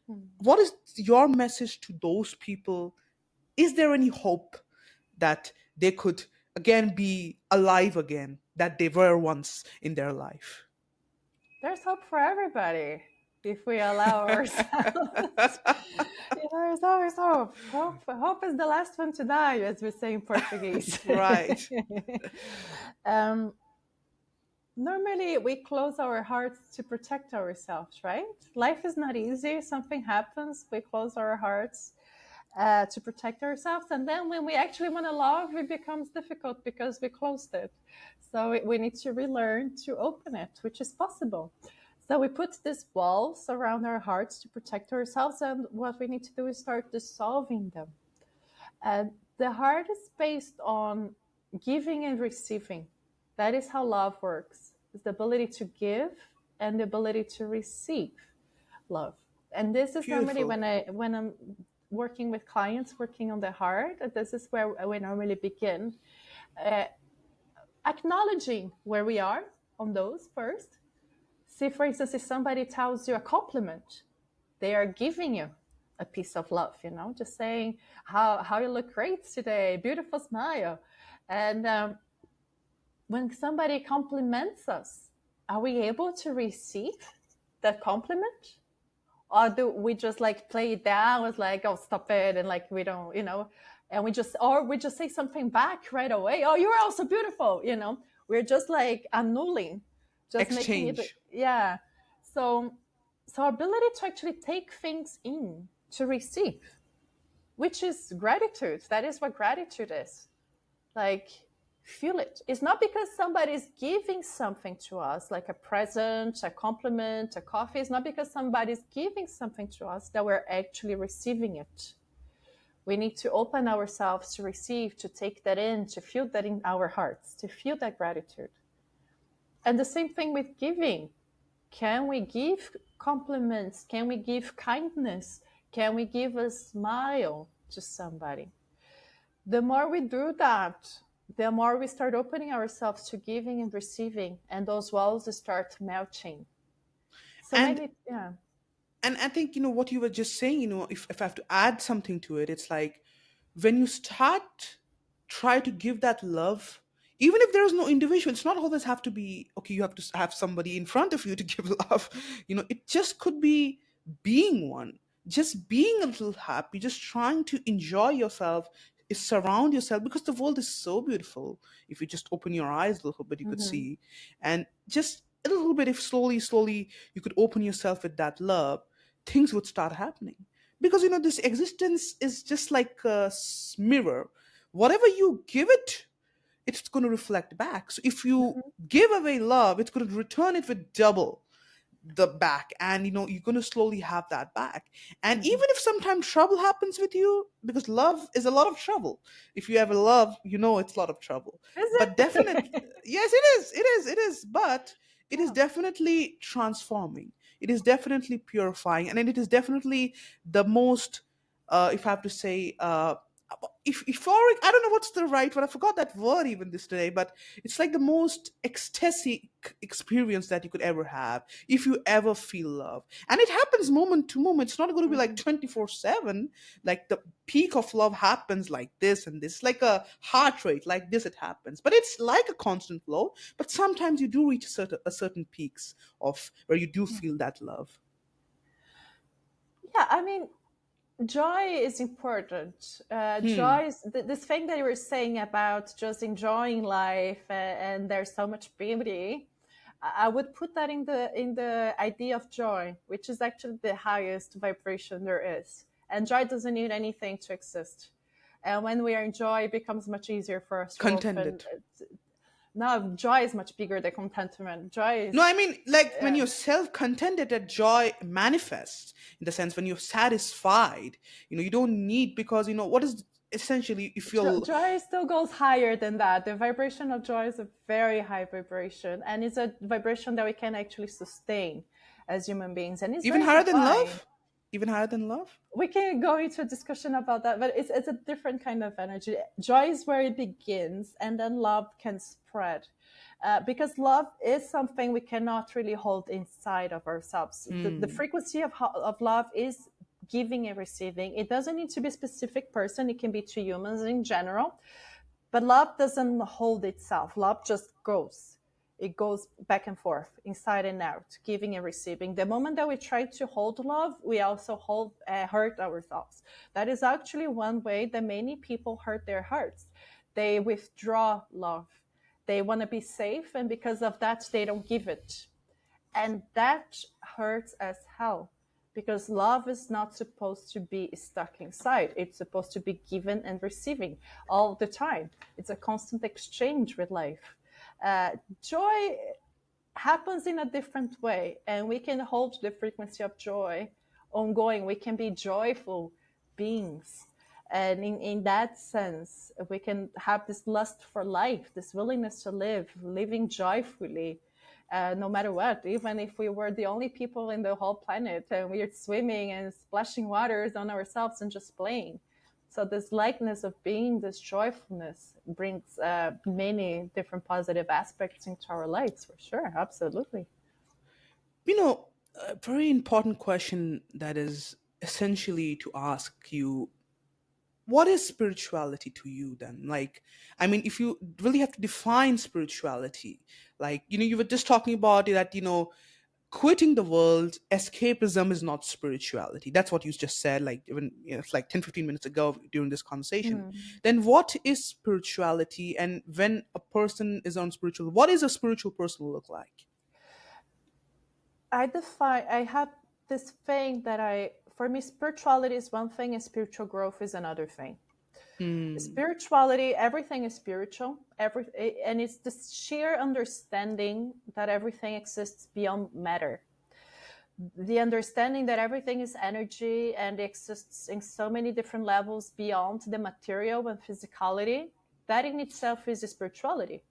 S1: Mm.
S2: What is your message to those people? Is there any hope that they could again be alive again, that they were once in their life?
S1: There's hope for everybody if we allow ourselves. There's always hope. Hope is the last one to die, as we say in Portuguese.
S2: Right.
S1: um, Normally, we close our hearts to protect ourselves, right? Life is not easy. Something happens, we close our hearts to protect ourselves. And then when we actually want to love, it becomes difficult because we closed it. So we need to relearn to open it, which is possible. So we put these walls around our hearts to protect ourselves. And what we need to do is start dissolving them. And the heart is based on giving and receiving. That is how love works. It's the ability to give and the ability to receive love. And this is normally
S2: Beautiful.
S1: when I'm working with clients working on the heart. This is where we normally begin, uh, acknowledging where we are on those first. See, for instance, if somebody tells you a compliment, they are giving you a piece of love. Just saying how you look great today, beautiful smile. And when somebody compliments us, are we able to receive that compliment? Or do we just like play it down with like, oh, stop it, and like we don't, and we just say something back right away, oh, you're also beautiful. We're just like annulling, just making it.
S2: Exchange.
S1: Yeah. So so our ability to actually take things in, to receive, which is gratitude. That is what gratitude is. Like, feel it. It's not because somebody's giving something to us, like a present, a compliment, a coffee. It's not because somebody's giving something to us that we're actually receiving it. We need to open ourselves to receive, to take that in, to feel that in our hearts, to feel that gratitude. And the same thing with giving. Can we give compliments? Can we give kindness? Can we give a smile to somebody? The more we do that, the more we start opening ourselves to giving and receiving, and those walls start melting. So
S2: and
S1: maybe, yeah.
S2: I think, what you were just saying, if I have to add something to it, it's like when you start try to give that love, even if there is no individual, it's not always have to be okay, you have to have somebody in front of you to give love. It just could be being one, just being a little happy, just trying to enjoy yourself, is surround yourself, because the world is so beautiful. If you just open your eyes a little bit, you could
S1: Hmm.
S2: see. And just a little bit, if slowly you could open yourself with that love, things would start happening. Because this existence is just like a mirror. Whatever you give it, it's going to reflect back. So if you
S1: Hmm.
S2: give away love, it's going to return it with double the back, and you're going to slowly have that back. And
S1: Hmm.
S2: even if sometimes trouble happens with you, because love is a lot of trouble. If you ever love, it's a lot of trouble.
S1: Is
S2: But definitely,
S1: it?
S2: yes, it is, but it is
S1: Yeah.
S2: definitely transforming. It is definitely purifying, and then it is definitely the most, if I have to say, euphoric, I don't know what's the right word, I forgot that word even this today, but it's like the most ecstatic experience that you could ever have, if you ever feel love. And it happens moment to moment. It's not going to be like
S1: Hmm.
S2: 24/7. Like the peak of love happens like this, and this, like a heart rate, like this it happens. But it's like a constant flow. But sometimes you do reach a certain peaks of where you do feel that love.
S1: Yeah, I mean, joy is important.
S2: Hmm.
S1: Joy is this thing that you were saying about just enjoying life, and there's so much beauty. I would put that in the idea of joy, which is actually the highest vibration there is. And joy doesn't need anything to exist. And when we are in joy, it becomes much easier for us to open.
S2: Contented.
S1: No, joy is much bigger than contentment. Joy
S2: No,
S1: is,
S2: I mean, like when
S1: yeah.
S2: you're self-contented, that joy manifests in the sense when you're satisfied. You don't need, because what is essentially, if you're
S1: Joy still goes higher than that. The vibration of joy is a very high vibration, and it's a vibration that we can actually sustain as human beings, and it's
S2: even
S1: very
S2: higher than
S1: divine.
S2: love, even higher than love.
S1: We can go into a discussion about that, but it's a different kind of energy. Joy is where it begins, and then love can spread. Because love is something we cannot really hold inside of ourselves. The
S2: Hmm.
S1: frequency of love is giving and receiving. It doesn't need to be a specific person, it can be two humans in general. But love doesn't hold itself. Love just goes. It goes back and forth, inside and out, giving and receiving. The moment that we try to hold love, we also hurt ourselves. That is actually one way that many people hurt their hearts. They withdraw love. They want to be safe, and because of that, they don't give it. And that hurts as hell, because love is not supposed to be stuck inside. It's supposed to be given and receiving all the time. It's a constant exchange with life. Joy happens in a different way, and we can hold the frequency of joy ongoing. We can be joyful beings. And in that sense, we can have this lust for life, this willingness to live, living joyfully, no matter what. Even if we were the only people in the whole planet and we are swimming and splashing waters on ourselves and just playing. So this lightness of being, this joyfulness brings many different positive aspects into our lives, for sure. Absolutely.
S2: A very important question that is essentially to ask you, what is spirituality to you then? Like, I mean, if you really have to define spirituality, like, you were just talking about that, quitting the world, escapism is not spirituality. That's what you just said, like, even, it's like 10, 15 minutes ago during this conversation.
S1: Hmm.
S2: Then what is spirituality? And when a person is on spiritual, what is a spiritual person look like?
S1: I have this thing that for me, spirituality is one thing and spiritual growth is another thing.
S2: Hmm.
S1: Spirituality, everything is spiritual, and it's the sheer understanding that everything exists beyond matter. The understanding that everything is energy and exists in so many different levels beyond the material and physicality, that in itself is a spirituality.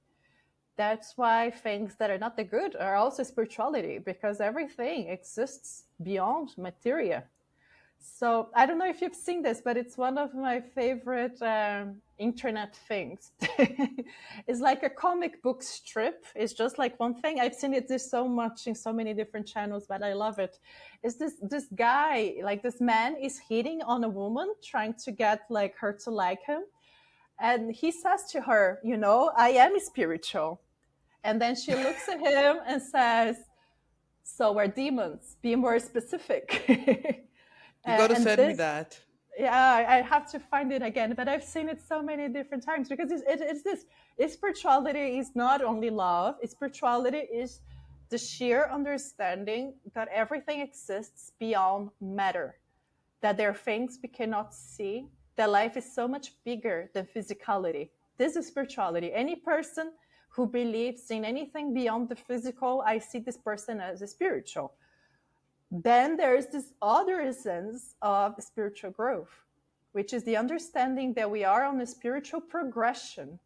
S1: That's why things that are not the good are also spirituality, because everything exists beyond materia. So I don't know if you've seen this, but it's one of my favorite internet things. It's like a comic book strip. It's just like one thing. I've seen it this so much in so many different channels, but I love it. It's this guy, like this man, is hitting on a woman, trying to get like her to like him, and he says to her, "You know, I am spiritual." And then she looks at him and says, "So we're demons. Be more specific."
S2: You got to
S1: And
S2: send me
S1: this,
S2: that.
S1: yeah, I have to find it again, but I've seen it so many different times because it's this. Spirituality is not only love. Spirituality is the sheer understanding that everything exists beyond matter, that there are things we cannot see, that life is so much bigger than physicality. This is spirituality. Any person who believes in anything beyond the physical, I see this person as a spiritual. Then there is this other essence of spiritual growth, which is the understanding that we are on a spiritual progression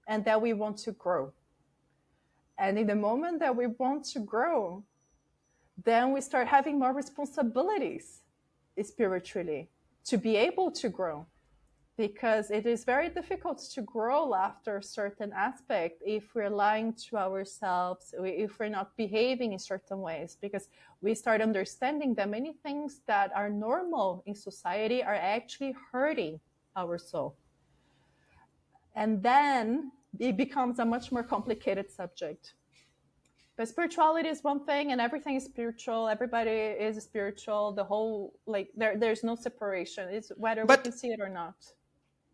S1: and that we want to grow. And in the moment that we want to grow, then we start having more responsibilities spiritually to be able to grow, because it is very difficult to grow after a certain aspect if we're lying to ourselves, if we're not behaving in certain ways, because we start understanding that many things that are normal in society are actually hurting our soul. And then it becomes a much more complicated subject. But spirituality is one thing, and everything is spiritual. Everybody is spiritual. The whole, like, there's no separation. It's whether we can
S2: But
S1: see it or not.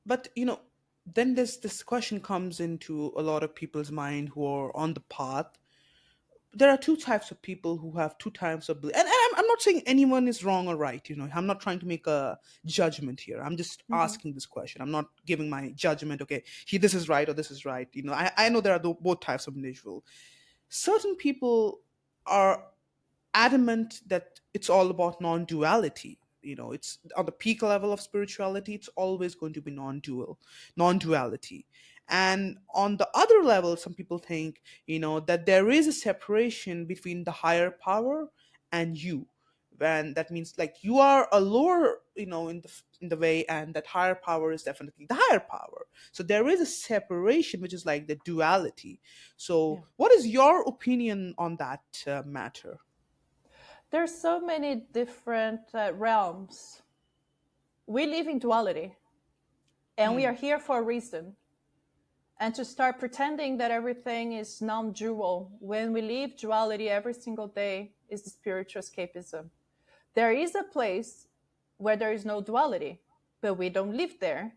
S2: then this question comes into a lot of people's mind who are on the path. There are two types of people who have two types of and I'm not saying anyone is wrong or right. I'm not trying to make a judgment here. I'm just
S1: Mm-hmm.
S2: asking this question. I'm not giving my judgment. Okay, this is right or this is right. I know there are both types of individual. Certain people are adamant that it's all about non-duality. It's on the peak level of spirituality, it's always going to be non-duality. And on the other level, some people think that there is a separation between the higher power and you. And that means, like, you are a lower, in the way, and that higher power is definitely the higher power. So there is a separation, which is like the duality. So
S1: Yeah.
S2: what is your opinion on that matter?
S1: There's so many different realms. We live in duality, and we
S2: Hmm.
S1: are here for a reason. And to start pretending that everything is non-dual when we live duality every single day is the spiritual escapism. There is a place where there is no duality, but we don't live there.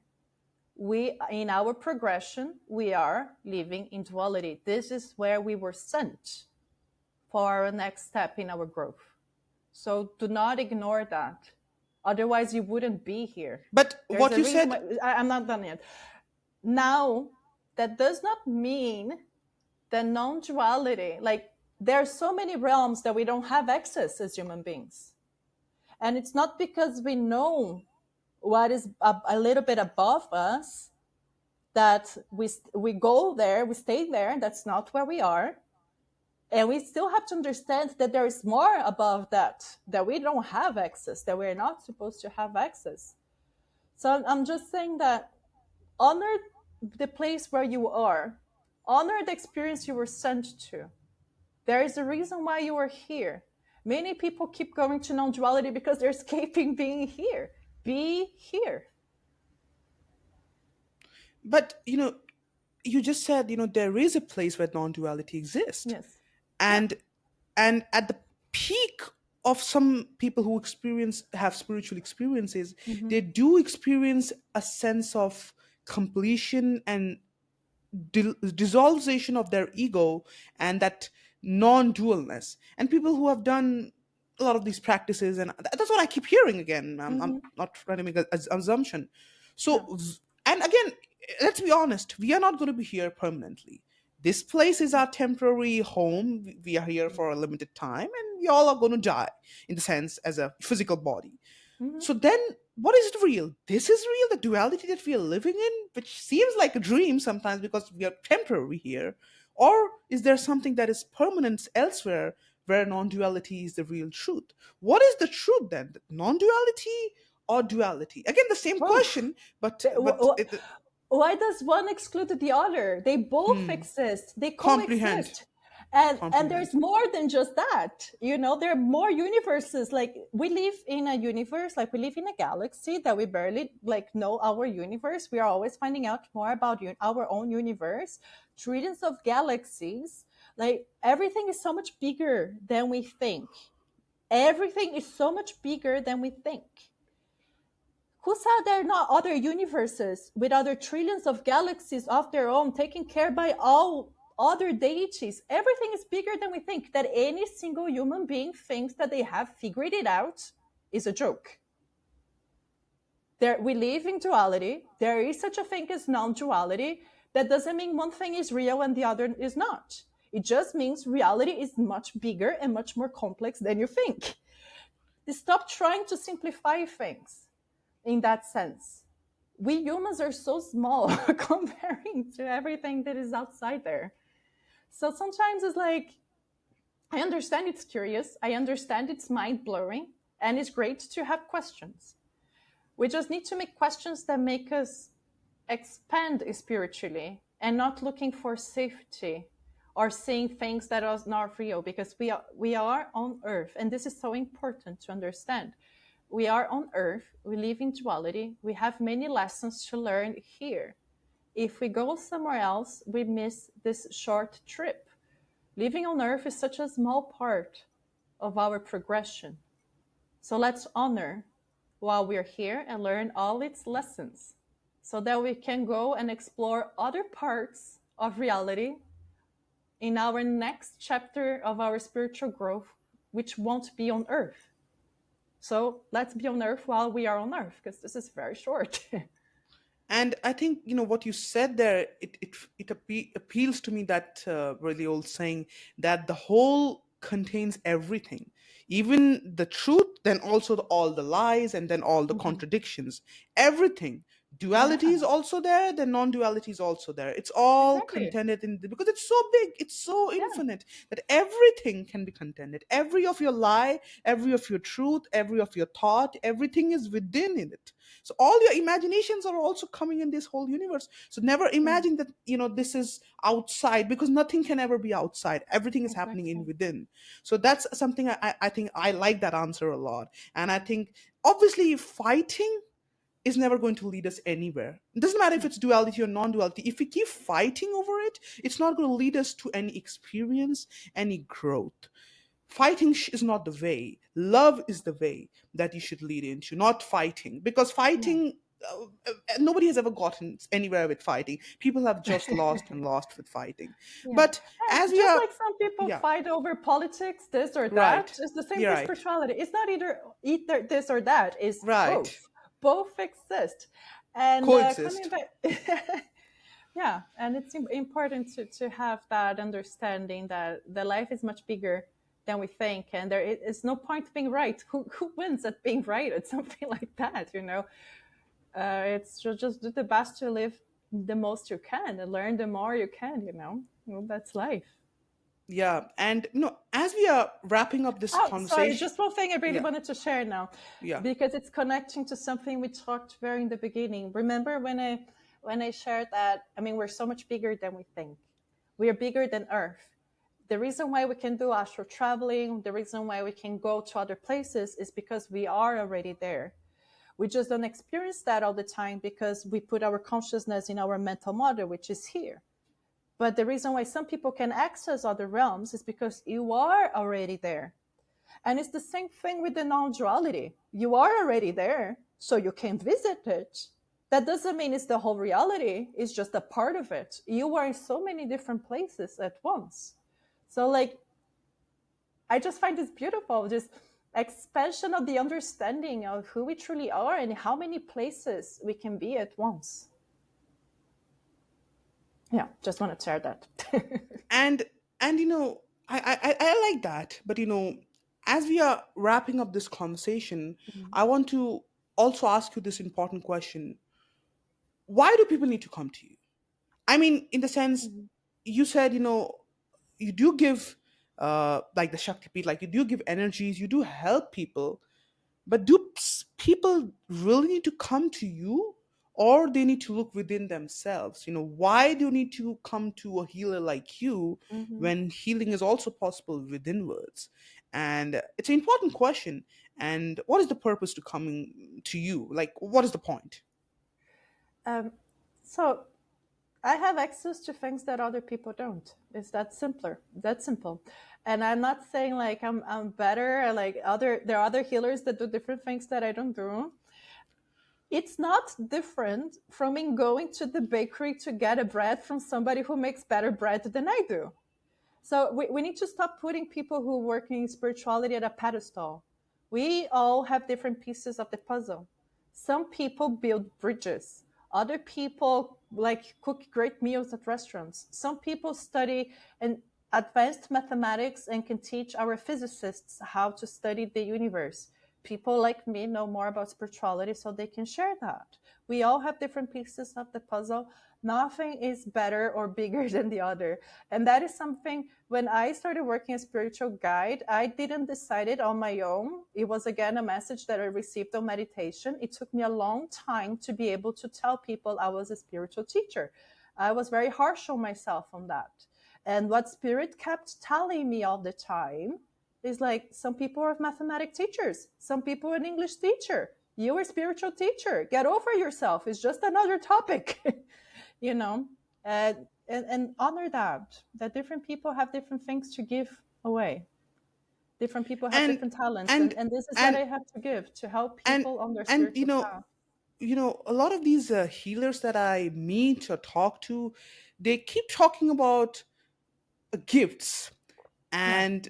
S1: We, in our progression, we are living in duality. This is where we were sent for our next step in our growth. So do not ignore that. Otherwise, you wouldn't be here.
S2: But
S1: There's
S2: what
S1: a
S2: you
S1: reason
S2: said,
S1: why I'm not done yet. Now, that does not mean that non duality, like, there are so many realms that we don't have access as human beings. And it's not because we know what is a little bit above us that we go there, we stay there. That's not where we are. And we still have to understand that there is more above that we don't have access, that we're not supposed to have access. So I'm just saying that honor the place where you are, honor the experience you were sent to. There is a reason why you are here. Many people keep going to non duality because they're escaping being here. Be here.
S2: but you just said, there is a place where non-duality exists.
S1: Yes. Yeah.
S2: And at the peak of some people who have spiritual experiences,
S1: Mm-hmm.
S2: they do experience a sense of completion and dissolution of their ego, and that non-dualness. And people who have done a lot of these practices, and that's what I keep hearing again. I'm
S1: Mm-hmm.
S2: not trying to make an assumption.
S1: No.
S2: So, and again, let's be honest, we are not going to be here permanently. This place is our temporary home. We are here for a limited time, and we all are going to die, in the sense, as a physical body.
S1: Mm-hmm.
S2: So then, what is real? This is real, the duality that we are living in, which seems like a dream sometimes because we are temporary here. Or is there something that is permanent elsewhere, where non-duality is the real truth. What is the truth then? Non-duality or duality? Again, the same
S1: Both.
S2: question, but
S1: They- wh- wh-
S2: it,
S1: Why does one exclude the other? They both
S2: hmm,
S1: exist. They
S2: comprehend,
S1: coexist. And there's
S2: comprehend.
S1: more than just that. There are more universes. Like we live in a universe, like we live in a galaxy that we barely like know our universe. We are always finding out more about our own universe. Trillions of galaxies. Like everything is so much bigger than we think. Everything is so much bigger than we think. Who said there are not other universes with other trillions of galaxies of their own, taken care by all other deities? Everything is bigger than we think. That any single human being thinks that they have figured it out is a joke. We live in duality. There is such a thing as non-duality. That doesn't mean one thing is real and the other is not. It just means reality is much bigger and much more complex than you think. Stop trying to simplify things in that sense. We humans are so small comparing to everything that is outside there. So sometimes it's like, I understand it's curious, I understand it's mind blowing, and it's great to have questions. We just need to make questions that make us expand spiritually and not looking for safety or seeing things that are not real, because we are on earth, and this is so important to understand. We are on earth, we live in duality, we have many lessons to learn here. If we go somewhere else, we miss this short trip. Living on earth is such a small part of our progression. So let's honor while we're here and learn all its lessons so that we can go and explore other parts of reality in our next chapter of our spiritual growth, which won't be on earth. So let's be on earth while we are on earth, because this is very short.
S2: And I think what you said there. It appeals to me, that really old saying that the whole contains everything, even the truth, then also all the lies, and then all the
S1: Mhm.
S2: contradictions. Everything. Duality
S1: Yeah,
S2: is also there. Then non-duality is also there. It's all
S1: exactly.
S2: contended because it's so big. It's so
S1: Yeah,
S2: infinite that everything can be contended. Every of your lie, every of your truth, every of your thought, everything is within in it. So all your imaginations are also coming in this whole universe. So never
S1: yeah,
S2: imagine that this is outside, because nothing can ever be outside. Everything is happening in
S1: exactly.
S2: within. So that's something I think I like that answer a lot. And I think obviously fighting is never going to lead us anywhere. It doesn't matter if
S1: No,
S2: it's duality or non-duality. If we keep fighting over it, it's not going to lead us to any experience, any growth. Fighting is not the way. Love is the way that you should lead into, not fighting. Because
S1: no.
S2: fighting, nobody has ever gotten anywhere with fighting. People have just lost and lost with fighting.
S1: Yeah.
S2: But as we
S1: Just
S2: are,
S1: like some people
S2: yeah,
S1: fight over politics, this or that,
S2: right,
S1: it's the same
S2: you're
S1: with
S2: right,
S1: spirituality. It's not either this or that. It's
S2: right,
S1: both. Both exist. And coming
S2: coexist.
S1: back, yeah, and it's important to have that understanding that the life is much bigger than we think, and there is no point being right. Who wins at being right at something like that? It's just do the best to live the most you can and learn the more you can. Well, that's life.
S2: Yeah, and as we are wrapping up this
S1: Oh, sorry,
S2: conversation,
S1: just one thing I really
S2: yeah,
S1: wanted to share now,
S2: yeah,
S1: because it's connecting to something we talked very in the beginning. Remember when I shared that, I mean, we're so much bigger than we think. We are bigger than Earth. The reason why we can do astral traveling, the reason why we can go to other places is because we are already there. We just don't experience that all the time because we put our consciousness in our mental model, which is here. But the reason why some people can access other realms is because you are already there. And it's the same thing with the non duality. You are already there, so you can visit it. That doesn't mean it's the whole reality, it's just a part of it. You are in so many different places at once. So, like, I just find this beautiful, this expansion of the understanding of who we truly are and how many places we can be at once. Yeah, just want to share that.
S2: and and I like that. But as we are wrapping up this conversation, I want to also ask you this important question: why do people need to come to you? I mean, in the sense,
S1: Mhm.
S2: you said you do give like the Shakti, like you do give energies, you do help people, but do people really need to come to you, or they need to look within themselves? Why do you need to come to a healer like you
S1: Hmm.
S2: when healing is also possible within words? And it's an important question. And what is the purpose to coming to you? Like, what is the point?
S1: Um, so I have access to things that other people don't. It's that simpler. That simple. And I'm not saying like I'm better or like there are other healers that do different things that I don't do. It's not different from me going to the bakery to get a bread from somebody who makes better bread than I do. So we need to stop putting people who work in spirituality at a pedestal. We all have different pieces of the puzzle. Some people build bridges. Other people like cook great meals at restaurants. Some people study and advanced mathematics and can teach our physicists how to study the universe. People like me know more about spirituality so they can share that. We all have different pieces of the puzzle. Nothing is better or bigger than the other. And that is something when I started working as spiritual guide, I didn't decide it on my own. It was again a message that I received on meditation. It took me a long time to be able to tell people I was a spiritual teacher. I was very harsh on myself on that. And what spirit kept telling me all the time is like some people are mathematic teachers, some people are an English teacher. You're a spiritual teacher. Get over yourself. It's just another topic. you know and honor that different people have different things to give away. Different people have
S2: and
S1: different talents,
S2: and
S1: and this is what
S2: and
S1: I have to give to help
S2: and
S1: people on their
S2: and
S1: spiritual path.
S2: a lot of these healers that I meet or talk to, they keep talking about gifts.
S1: Yeah,
S2: And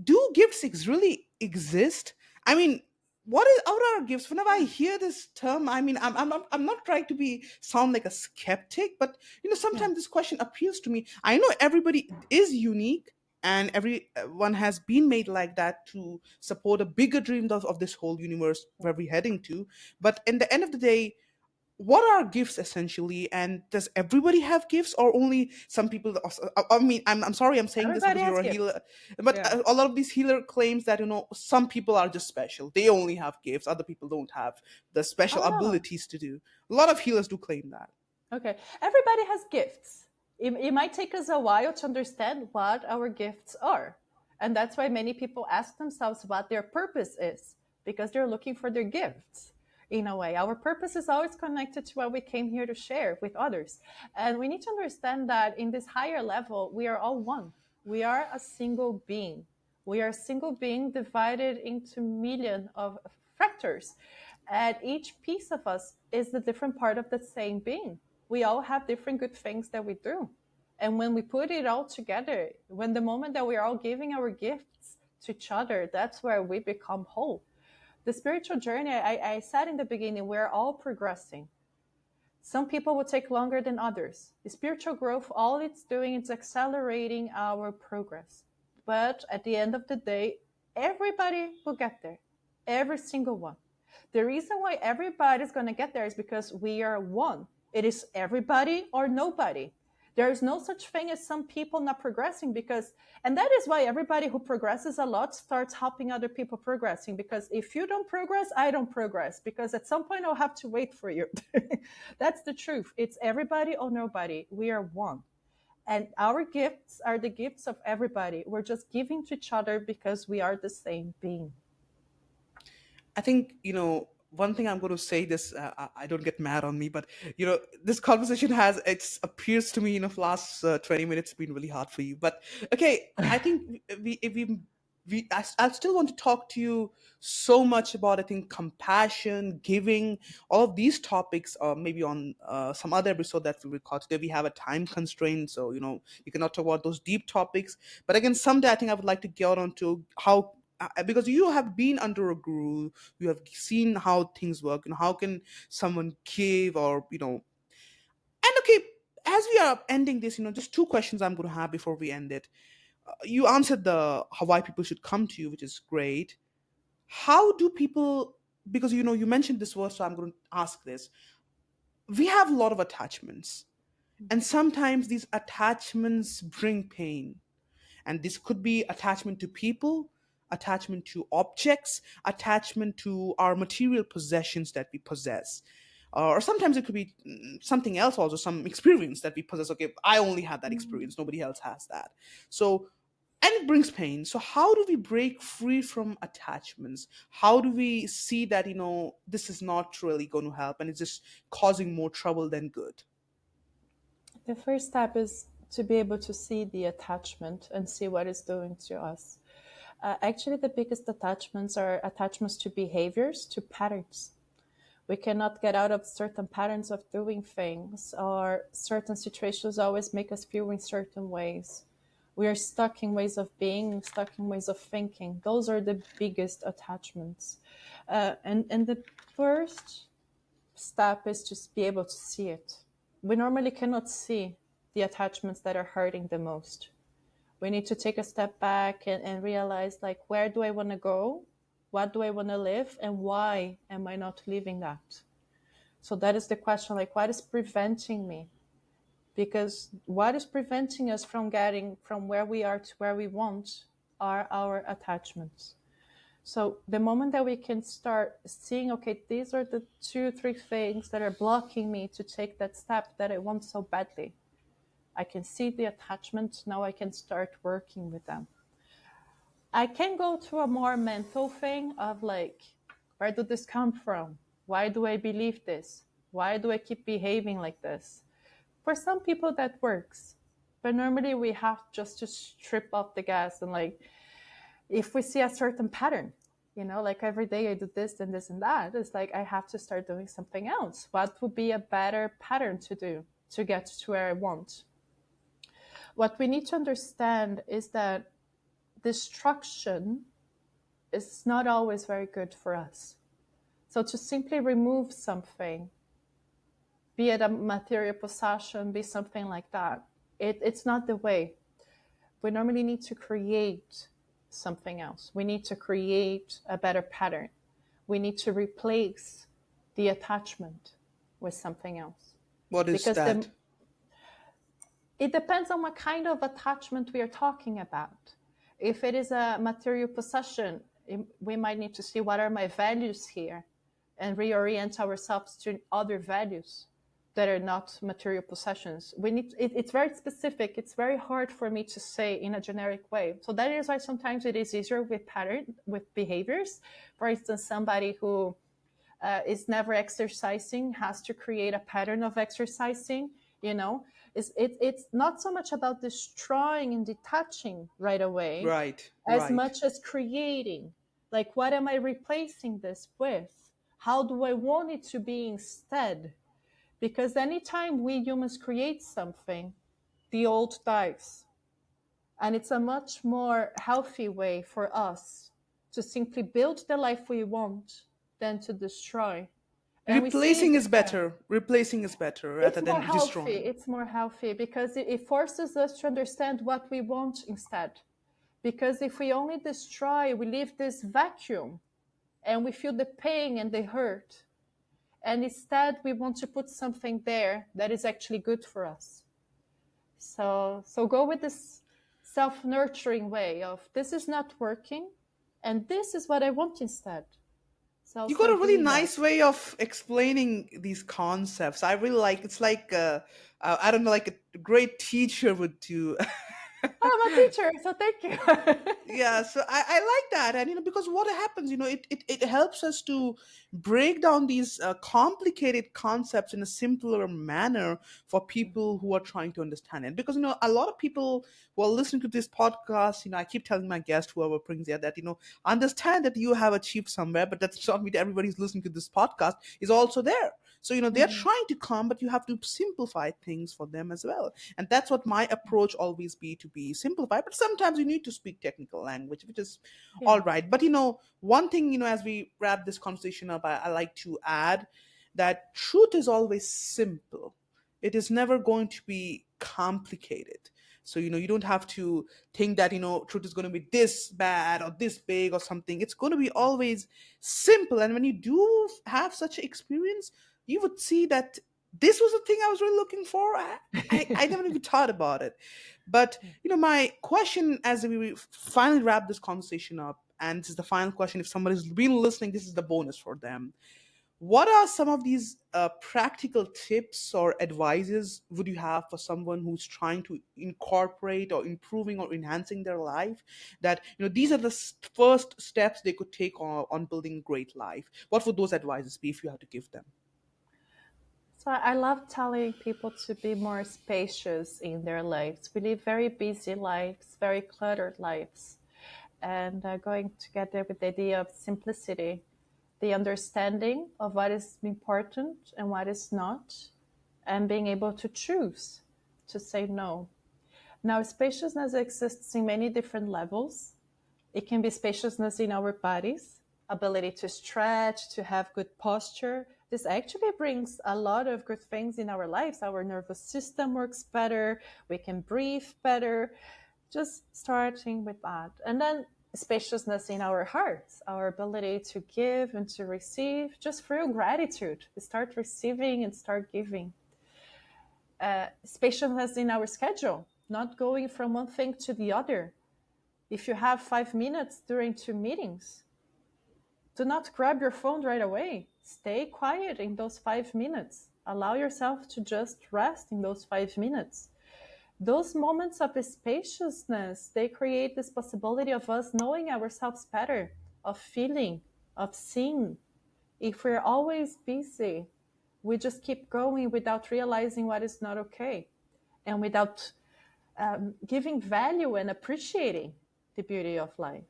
S2: do gifts really exist? I mean, what are gifts? Whenever I hear this term, I mean, I'm not trying to be sound like a skeptic, but
S1: yeah,
S2: sometimes this question appeals to me. I know everybody is unique, and everyone has been made like that to support a bigger dream of this whole universe where we're heading to. But in the end of the day, what are gifts essentially, and does everybody have gifts, or only some people? I mean, I'm sorry I'm saying this
S1: everybody
S2: because
S1: has
S2: you're a healer,
S1: gifts.
S2: but
S1: Yeah.
S2: a lot of these healer claims that some people are just special, they only have gifts, other people don't have the special
S1: Oh no.
S2: abilities to do. A lot of healers do claim that.
S1: Okay, everybody has gifts. It might take us a while to understand what our gifts are. And that's why many people ask themselves what their purpose is, because they're looking for their gifts. In a way, our purpose is always connected to what we came here to share with others. And we need to understand that in this higher level, we are all one. We are a single being. We are a single being divided into millions of fractures. And each piece of us is the different part of the same being. We all have different good things that we do. And when we put it all together, when the moment that we're all giving our gifts to each other, that's where we become whole. The spiritual journey, I said in the beginning, we're all progressing. Some people will take longer than others. The spiritual growth, all it's doing is accelerating our progress. But at the end of the day, everybody will get there. Every single one. The reason why everybody's going to get there is because we are one. It is everybody or nobody. There is no such thing as some people not progressing because, and that is why everybody who progresses a lot starts helping other people progressing. Because if you don't progress, I don't progress. Because at some point I'll have to wait for you. That's the truth. It's everybody or nobody. We are one. And our gifts are the gifts of everybody. We're just giving to each other because we are the same being.
S2: I think, one thing I'm going to say this, I don't get mad on me, but, this conversation it appears to me, for last 20 minutes been really hard for you. But okay, I think I still want to talk to you so much about, I think, compassion, giving, all of these topics, maybe on some other episode that we record today. We have a time constraint, so, you cannot talk about those deep topics. But again, someday I think I would like to get on to how, because you have been under a guru, you have seen how things work, and how can someone give, or and okay, as we are ending this, just two questions I'm going to have before we end it. You answered the how, why people should come to you, which is great. How do people, because you mentioned this word, so I'm going to ask this. We have a lot of attachments, and sometimes these attachments bring pain. And this could be attachment to people, attachment to objects, attachment to our material possessions that we possess. Or sometimes it could be something else, also some experience that we possess. Okay, I only have that
S1: Mhm.
S2: experience, nobody else has that. So, and it brings pain. So how do we break free from attachments? How do we see that, this is not really going to help and it's just causing more trouble than good?
S1: The first step is to be able to see the attachment and see what it's doing to us. Actually, the biggest attachments are attachments to behaviors, to patterns. We cannot get out of certain patterns of doing things, or certain situations always make us feel in certain ways. We are stuck in ways of being, stuck in ways of thinking. Those are the biggest attachments. And the first step is to be able to see it. We normally cannot see the attachments that are hurting the most. We need to take a step back and realize, like, where do I want to go? What do I want to live? And why am I not living that? So that is the question, like, what is preventing me? Because what is preventing us from getting from where we are to where we want are our attachments. So the moment that we can start seeing, okay, these are the two, three things that are blocking me to take that step that I want so badly. I can see the attachment. Now I can start working with them. I can go to a more mental thing of like, where did this come from? Why do I believe this? Why do I keep behaving like this? For some people that works. But normally we have just to strip off the gas and like, if we see a certain pattern, like every day I do this and this and that, it's like I have to start doing something else. What would be a better pattern to do to get to where I want? What we need to understand is that destruction is not always very good for us. So to simply remove something, be it a material possession, be something like that, it's not the way. We normally need to create something else. We need to create a better pattern. We need to replace the attachment with something else.
S2: What is
S1: Because
S2: that?
S1: it depends on what kind of attachment we are talking about. If it is a material possession, we might need to see what are my values here and reorient ourselves to other values that are not material possessions. It's very specific. It's very hard for me to say in a generic way. So that is why sometimes it is easier with behaviors. For instance, somebody who is never exercising has to create a pattern of exercising. you know it's not so much about destroying and detaching right away
S2: Right,
S1: as
S2: right.
S1: much as creating, like, what am I replacing this with? How do I want it to be instead? Because anytime we humans create something, the old dies. And it's a much more healthy way for us to simply build the life we want than to destroy. And we see
S2: Replacing
S1: it,
S2: is
S1: yeah,
S2: better. Replacing is better rather
S1: it's more
S2: than
S1: healthy.
S2: destroying.
S1: It's more healthy because it forces us to understand what we want instead. Because if we only destroy, we leave this vacuum and we feel the pain and the hurt. And instead, we want to put something there that is actually good for us. So go with this self-nurturing way of, this is not working, and this is what I want instead. So
S2: You got a
S1: start
S2: really
S1: doing that.
S2: nice way of explaining these concepts. I really like. It's like I don't know, like a great teacher would do.
S1: Oh, I'm a teacher, so thank you.
S2: Yeah, so I like that. And because what happens, it helps us to break down these complicated concepts in a simpler manner for people who are trying to understand it. Because a lot of people who are listening to this podcast, I keep telling my guest, whoever brings there, that understand that you have achieved somewhere, but that's not mean that everybody who's listening to this podcast is also there. So they're
S1: Mhm.
S2: trying to come, but you have to simplify things for them as well. And that's what my approach always be, to be simplified. But sometimes you need to speak technical language, which is all
S1: Yeah.
S2: right. But one thing, as we wrap this conversation up, I like to add that truth is always simple. It is never going to be complicated. So you don't have to think that truth is going to be this bad or this big or something. It's going to be always simple. And when you do have such an experience, you would see that this was the thing I was really looking for. I never even thought about it. But my question as we finally wrap this conversation up, and this is the final question. If somebody's been listening, this is the bonus for them. What are some of these practical tips or advices would you have for someone who's trying to incorporate or improving or enhancing their life? That these are the first steps they could take on building great life. What would those advices be if you had to give them?
S1: So I love telling people to be more spacious in their lives. We live very busy lives, very cluttered lives, and going together with the idea of simplicity, the understanding of what is important and what is not, and being able to choose to say no. Now, spaciousness exists in many different levels. It can be spaciousness in our bodies, ability to stretch, to have good posture. This actually brings a lot of good things in our lives. Our nervous system works better, we can breathe better. Just starting with that. And then spaciousness in our hearts, our ability to give and to receive just through gratitude. We start receiving and start giving. Spaciousness in our schedule, not going from one thing to the other. If you have 5 minutes during two meetings, do not grab your phone right away. Stay quiet in those 5 minutes. Allow yourself to just rest in those 5 minutes. Those moments of spaciousness, they create this possibility of us knowing ourselves better, of feeling, of seeing. If we're always busy, we just keep going without realizing what is not okay and without giving value and appreciating the beauty of life.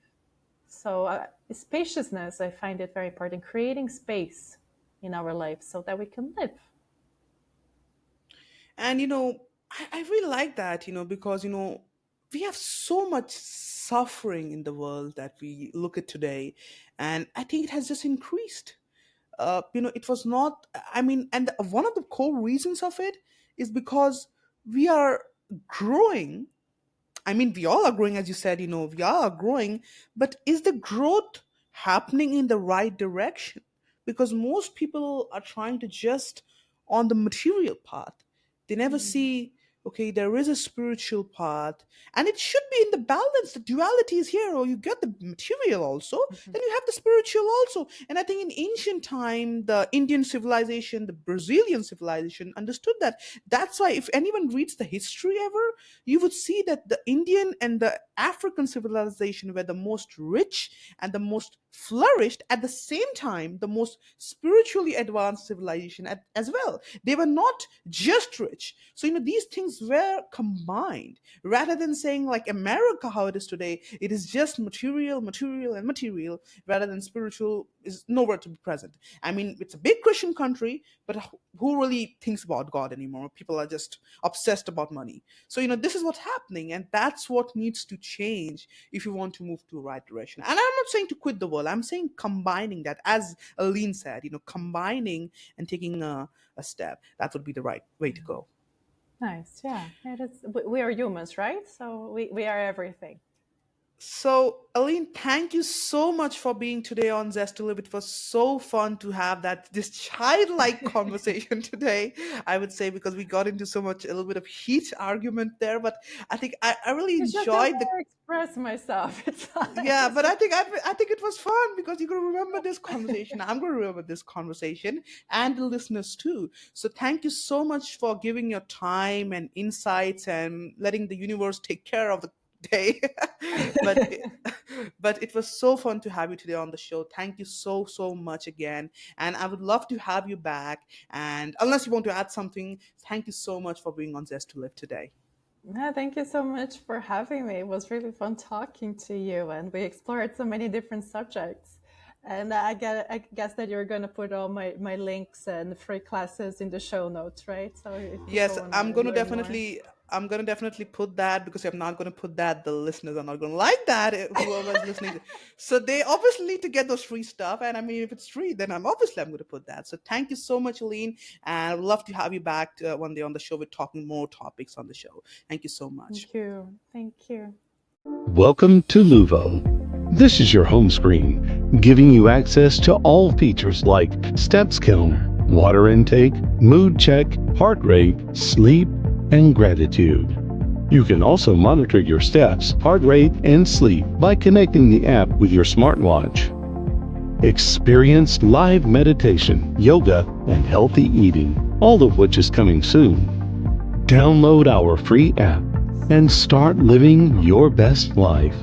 S1: So, spaciousness, I find it very important, creating space in our life so that we can live.
S2: And I really like that, because we have so much suffering in the world that we look at today, and I think it has just increased. It was not. I mean, and one of the core reasons of it is because we are growing. I mean, we all are growing, as you said, we all are growing, but is the growth happening in the right direction? Because most people are trying to just on the material path. They never
S1: Mhm.
S2: see, okay, there is a spiritual path, and it should be in the balance. The duality is here, or you get the material also,
S1: Mhm.
S2: then you have the spiritual also. And I think in ancient time, the Indian civilization, the Brazilian civilization understood that. That's why, if anyone reads the history ever, you would see that the Indian and the African civilization were the most rich and the most flourished, at the same time the most spiritually advanced civilization as well. They were not just rich. So these things were combined, rather than saying like America, how it is today, it is just material, material, and material, rather than spiritual is nowhere to be present. I mean, it's a big Christian country, but who really thinks about God anymore? People are just obsessed about money. So this is what's happening, and that's what needs to change if you want to move to the right direction. And I'm not saying to quit the world. I'm saying combining that, as Aline said, combining and taking a step. That would be the right way to go.
S1: Nice. Yeah. We are humans, right? So we are everything.
S2: So, Aline, thank you so much for being today on Zest to Live. It was so fun to have this childlike conversation today. I would say, because we got into so much, a little bit of heat argument there, but I think I really
S1: It's just the way
S2: enjoyed the.
S1: I express myself. It's fine.
S2: Yeah,
S1: It's
S2: but
S1: just
S2: I think it was fun because you're going to remember this conversation. I'm going to remember this conversation, and the listeners too. So thank you so much for giving your time and insights and letting the universe take care of the day. but it, but it was so fun to have you today on the show. Thank you so much again, and I would love to have you back. And unless you want to add something, thank you so much for being on Zest to Live today.
S1: yeah, thank you so much for having me. It was really fun talking to you, and we explored so many different subjects. And I guess that you're going to put all my links and free classes in the show notes, right? So if people
S2: Yes,
S1: want to learn more.
S2: I'm going to definitely put that, because if I'm not going to put that, the listeners are not going to like that. Whoever's listening, so they obviously need to get those free stuff. And I mean, if it's free, then I'm going to put that. So thank you so much, Aline, and I'd love to have you back one day on the show with talking more topics on the show. Thank you so much.
S1: Thank you. Thank you.
S3: Welcome to Luvo. This is your home screen, giving you access to all features like steps count, water intake, mood check, heart rate, sleep, and gratitude. You can also monitor your steps, heart rate, and sleep by connecting the app with your smartwatch. Experience live meditation, yoga, and healthy eating, all of which is coming soon. Download our free app and start living your best life.